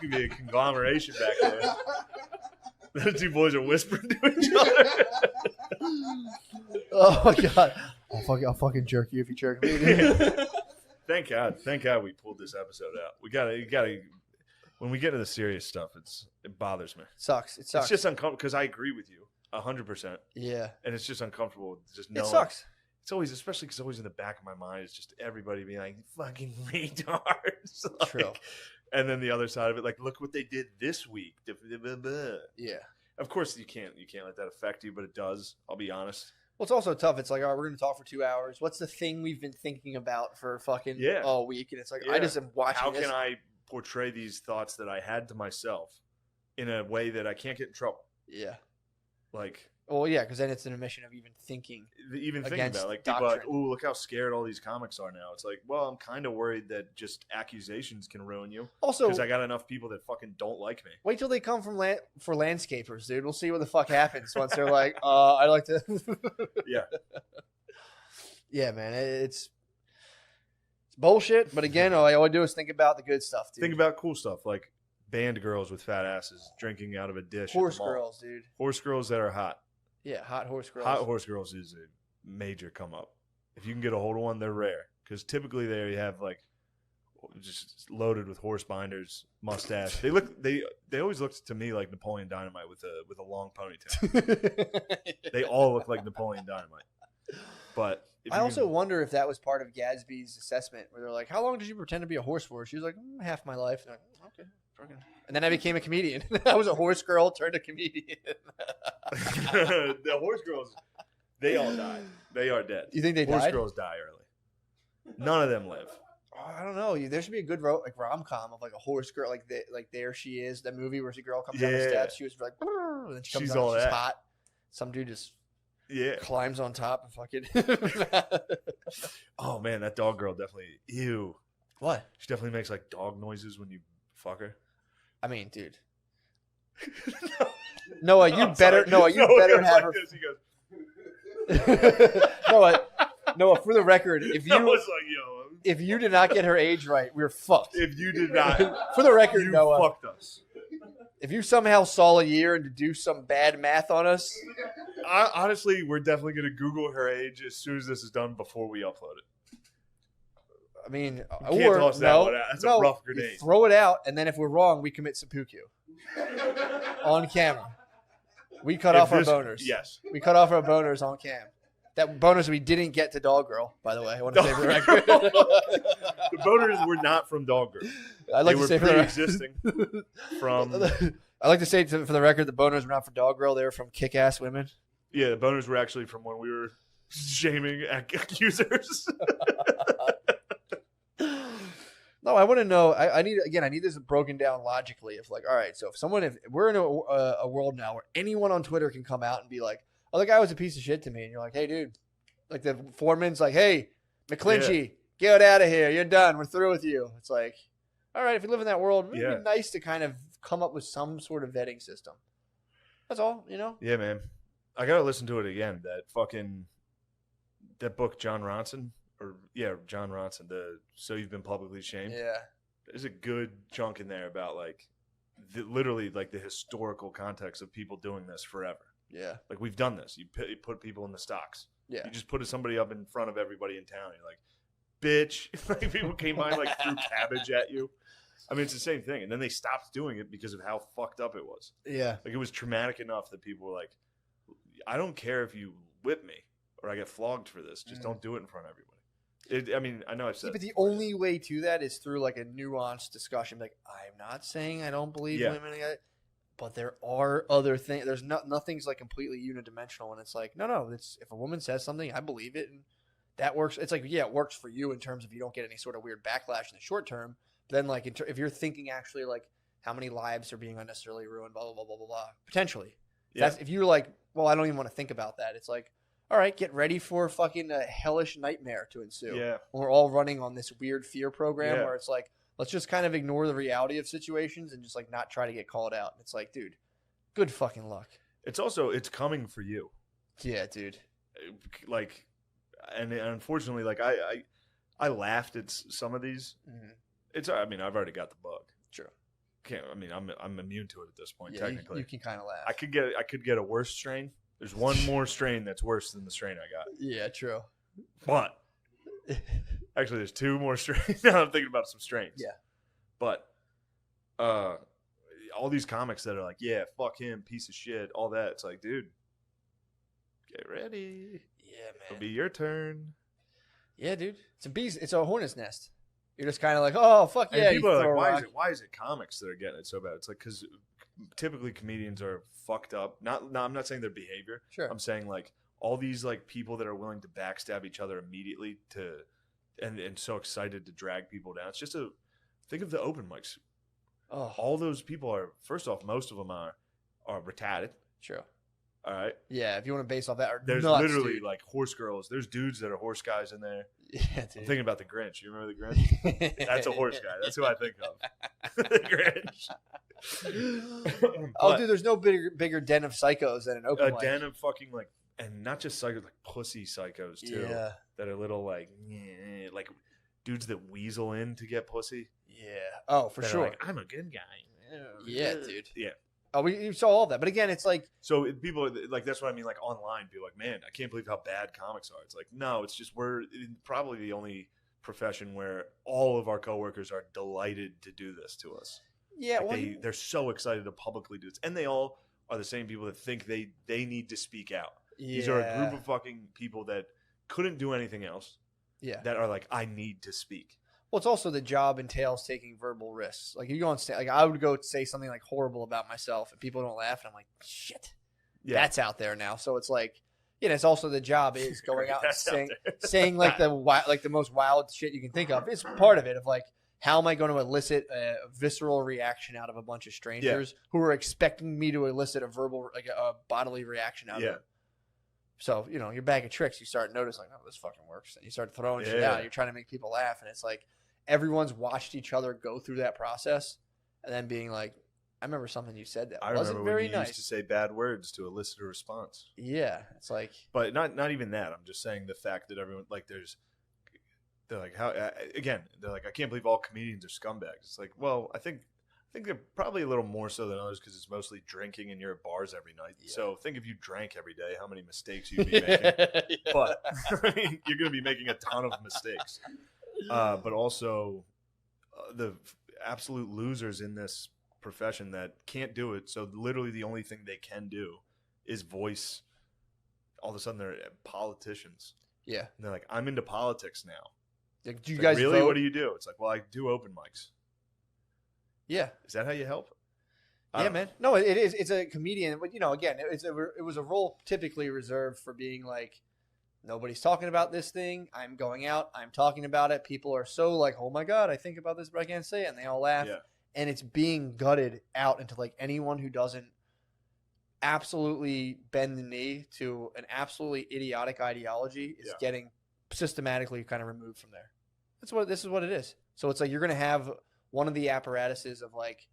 Speaker 2: gonna be a conglomeration back there. The two boys are whispering to each other.
Speaker 3: Oh my God. I'll fucking jerk you if you jerk me, dude.
Speaker 2: Thank God we pulled this episode out. You gotta. When we get into the serious stuff, it bothers me.
Speaker 3: Sucks. It sucks.
Speaker 2: It's just uncomfortable because I agree with you 100%,
Speaker 3: yeah.
Speaker 2: and it's just uncomfortable. Just knowing.
Speaker 3: It sucks.
Speaker 2: It's always, especially because it's always in the back of my mind. It's just everybody being like, "Fucking retards." Like,
Speaker 3: True.
Speaker 2: And then the other side of it, like, look what they did this week.
Speaker 3: Yeah.
Speaker 2: Of course, you can't let that affect you, but it does. I'll be honest.
Speaker 9: Well, it's also tough. It's like, all right, we're going to talk for 2 hours. What's the thing we've been thinking about for fucking all week? And it's like, I just am watching
Speaker 2: How
Speaker 9: this.
Speaker 2: can I portray these thoughts that I had to myself in a way that I can't get in trouble?
Speaker 9: Yeah.
Speaker 2: Like,
Speaker 9: well, yeah, because then it's an admission of even thinking.
Speaker 2: Even thinking about it. Like, people are like, oh, look how scared all these comics are now. It's like, well, I'm kind of worried that just accusations can ruin you.
Speaker 9: Also,
Speaker 2: because I got enough people that fucking don't like me.
Speaker 9: Wait till they come from for landscapers, dude. We'll see what the fuck happens once they're like, I'd like to.
Speaker 2: Yeah.
Speaker 9: Yeah, man. It's bullshit. But again, all I do is think about the good stuff, dude.
Speaker 2: Think about cool stuff like band girls with fat asses drinking out of a dish.
Speaker 9: Horse girls, dude.
Speaker 2: Horse girls that are hot.
Speaker 9: Yeah, hot horse girls.
Speaker 2: Hot horse girls is a major come up. If you can get a hold of one, they're rare because typically they have like just loaded with horse binders, mustache. They always looked to me like Napoleon Dynamite with a long ponytail. They all look like Napoleon Dynamite. But
Speaker 9: I also wonder if that was part of Gadsby's assessment, where they're like, "How long did you pretend to be a horse for?" She was like, "Half my life." And like, okay. And then I became a comedian. I was a horse girl turned a comedian.
Speaker 2: The horse girls, they all died. They are dead.
Speaker 9: You think they
Speaker 2: horse
Speaker 9: died?
Speaker 2: girls die early. None of them live.
Speaker 9: Oh, I don't know. There should be a good rom com of like a horse girl, like There She Is, that movie where the girl comes down the steps. She was like, and then she comes
Speaker 2: she's
Speaker 9: down,
Speaker 2: all
Speaker 9: she's
Speaker 2: that.
Speaker 9: hot. Some dude just climbs on top and fucking.
Speaker 2: Oh man, that dog girl definitely. Ew.
Speaker 9: What?
Speaker 2: She definitely makes like dog noises when you fuck her.
Speaker 9: I mean, dude. Noah, you better have her.
Speaker 2: This. He goes.
Speaker 9: Noah, for the record, if you
Speaker 2: Noah's like, yo,
Speaker 9: if you did not get her age right, we're fucked.
Speaker 2: if you did not,
Speaker 9: For the record,
Speaker 2: you
Speaker 9: Noah,
Speaker 2: fucked us.
Speaker 9: if you somehow saw a year and to do some bad math on us,
Speaker 2: Honestly, we're definitely gonna Google her age as soon as this is done before we upload it.
Speaker 9: I mean,
Speaker 2: can't
Speaker 9: or
Speaker 2: toss that one out. That's a rough
Speaker 9: you
Speaker 2: grenade.
Speaker 9: throw it out, and then if we're wrong, we commit seppuku on camera. We cut off our boners.
Speaker 2: Yes.
Speaker 9: We cut off our boners on cam. That bonus we didn't get to Dog Girl, by the way. I want to say for the record.
Speaker 2: The boners were not from Dog Girl.
Speaker 9: I'd like
Speaker 2: they
Speaker 9: to say
Speaker 2: were
Speaker 9: for
Speaker 2: pre-existing from.
Speaker 9: I like to say for the record, the boners were not from Dog Girl. They were from kick-ass women.
Speaker 2: Yeah, the boners were actually from when we were shaming accusers.
Speaker 9: No, I want to know. I need this broken down logically. If like, all right, so if we're in a world now where anyone on Twitter can come out and be like, oh, the guy was a piece of shit to me, and you're like, hey, dude, like the foreman's like, hey, McClinchy, get out of here, you're done, we're through with you. It's like, all right, if you live in that world, it'd be nice to kind of come up with some sort of vetting system. That's all, you know.
Speaker 2: Yeah, man, I gotta listen to it again. That book, John Ronson. John Ronson, So You've Been Publicly Shamed.
Speaker 9: Yeah.
Speaker 2: There's a good chunk in there about like literally like the historical context of people doing this forever.
Speaker 9: Yeah.
Speaker 2: Like we've done this. You put people in the stocks.
Speaker 9: Yeah.
Speaker 2: You just put somebody up in front of everybody in town. You're like, bitch. Like people came by and like threw cabbage at you. I mean, it's the same thing. And then they stopped doing it because of how fucked up it was.
Speaker 9: Yeah.
Speaker 2: Like it was traumatic enough that people were like, I don't care if you whip me or I get flogged for this. Just don't do it in front of everybody. I know I've said
Speaker 9: but the only way to that is through like a nuanced discussion. Like, I'm not saying I don't believe women, but there are other things. There's nothing's like completely unidimensional. And it's like, no. It's if a woman says something, I believe it, and that works. It's like, it works for you in terms of you don't get any sort of weird backlash in the short term. But then, like, if you're thinking actually like how many lives are being unnecessarily ruined, blah blah blah blah blah, blah potentially. Yeah. If you're like, well, I don't even want to think about that. It's like, all right, get ready for fucking a hellish nightmare to ensue.
Speaker 2: Yeah.
Speaker 9: When we're all running on this weird fear program where it's like, let's just kind of ignore the reality of situations and just like not try to get called out. It's like, dude, good fucking luck.
Speaker 2: It's coming for you.
Speaker 9: Yeah, dude.
Speaker 2: Like, and unfortunately, like I laughed at some of these. Mm-hmm. I've already got the bug.
Speaker 9: True.
Speaker 2: I'm immune to it at this point.
Speaker 9: Yeah,
Speaker 2: technically,
Speaker 9: you can kind of laugh.
Speaker 2: I could get a worse strain. There's one more strain that's worse than the strain I got.
Speaker 9: Yeah, true.
Speaker 2: But actually, there's two more strains. Now I'm thinking about some strains.
Speaker 9: Yeah.
Speaker 2: But all these comics that are like, yeah, fuck him, piece of shit, all that. It's like, dude, get ready.
Speaker 9: Yeah, man.
Speaker 2: It'll be your turn.
Speaker 9: Yeah, dude. It's a hornet's nest. You're just kind of like, oh, fuck yeah.
Speaker 2: And people are like, why is it comics that are getting it so bad? It's like, because typically comedians are fucked up. I'm not saying their behavior.
Speaker 9: Sure.
Speaker 2: I'm saying like all these like people that are willing to backstab each other immediately and so excited to drag people down. It's just think of the open mics.
Speaker 9: Oh,
Speaker 2: All those people are, first off, most of them are retarded.
Speaker 9: true.
Speaker 2: All right.
Speaker 9: Yeah, if you want to base off that, are
Speaker 2: There's
Speaker 9: nuts,
Speaker 2: literally
Speaker 9: dude.
Speaker 2: like horse girls. There's dudes that are horse guys in there.
Speaker 9: Yeah,
Speaker 2: I'm
Speaker 9: dude.
Speaker 2: thinking about the Grinch. You remember the Grinch? That's a horse guy. That's who I think of. The Grinch.
Speaker 9: Oh, dude, there's no bigger den of psychos than an open
Speaker 2: A
Speaker 9: mic.
Speaker 2: den of fucking like, and not just psychos, like pussy psychos too.
Speaker 9: Yeah.
Speaker 2: That are little like dudes that weasel in to get pussy.
Speaker 9: Yeah. Oh, for
Speaker 2: That are
Speaker 9: sure.
Speaker 2: like, I'm a good guy.
Speaker 9: Yeah, dude.
Speaker 2: Yeah.
Speaker 9: Oh, we saw all that, but again, it's like
Speaker 2: So people like that's what I mean. Like online, people are like, man, I can't believe how bad comics are. It's like, no, it's just we're probably the only profession where all of our coworkers are delighted to do this to us.
Speaker 9: yeah,
Speaker 2: Like they're so excited to publicly do this, and they all are the same people that think they need to speak out. These are a group of fucking people that couldn't do anything else.
Speaker 9: yeah.
Speaker 2: That are like, I need to speak.
Speaker 9: Well, it's also the job entails taking verbal risks. Like you go on stage, like I would go say something like horrible about myself, and people don't laugh, and I'm like, shit,
Speaker 2: Yeah,
Speaker 9: that's out there now. So it's like, it's also the job is going out and
Speaker 2: That's out
Speaker 9: saying like the most wild shit you can think of. It's part of it of like, how am I going to elicit a visceral reaction out of a bunch of strangers who are expecting me to elicit a verbal, like a bodily reaction out of them? So, your bag of tricks, you start noticing, like, oh, this fucking works. And you start throwing shit out. You're trying to make people laugh. And it's like everyone's watched each other go through that process and then being like, I remember something you said that
Speaker 2: I
Speaker 9: wasn't
Speaker 2: remember
Speaker 9: very
Speaker 2: when you
Speaker 9: nice.
Speaker 2: used to say bad words to elicit a response.
Speaker 9: Yeah. It's like,
Speaker 2: But not even that. I'm just saying the fact that everyone like they're like how again they're like, I can't believe all comedians are scumbags. It's like, well, I think they're probably a little more so than others because it's mostly drinking and you're at bars every night.
Speaker 9: Yeah.
Speaker 2: So think if you drank every day, how many mistakes you'd be making. But I mean, you're going to be making a ton of mistakes. But also the absolute losers in this profession that can't do it. So literally the only thing they can do is voice. All of a sudden they're politicians.
Speaker 9: yeah.
Speaker 2: And they're like, I'm into politics now.
Speaker 9: Like, do you
Speaker 2: It's
Speaker 9: guys
Speaker 2: like, really?
Speaker 9: vote?
Speaker 2: What do you do? It's like, well, I do open mics.
Speaker 9: Yeah.
Speaker 2: Is that how you help?
Speaker 9: Yeah, man. No, it is. It's a comedian, but again, it was a role typically reserved for being like, nobody's talking about this thing. I'm going out. I'm talking about it. People are so like, oh my god, I think about this, but I can't say it, and they all laugh.
Speaker 2: Yeah.
Speaker 9: And it's being gutted out into like anyone who doesn't absolutely bend the knee to an absolutely idiotic ideology is getting systematically kind of removed from there. This is what it is. So it's like you're going to have one of the apparatuses of like,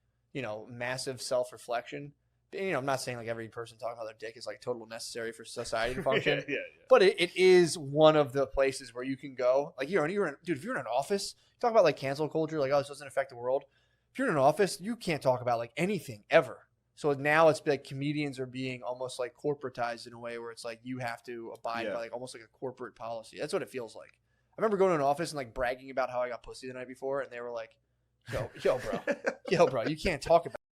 Speaker 9: massive self-reflection. I'm not saying like every person talking about their dick is like totally necessary for society to function.
Speaker 2: yeah.
Speaker 9: But it is one of the places where you can go. Like dude, if you're in an office, talk about like cancel culture, like, oh, this doesn't affect the world. If you're in an office, you can't talk about like anything ever. So now it's like comedians are being almost like corporatized in a way where it's like you have to abide by like almost like a corporate policy. That's what it feels like. I remember going to an office and like bragging about how I got pussy the night before, and they were like, yo, bro, you can't talk about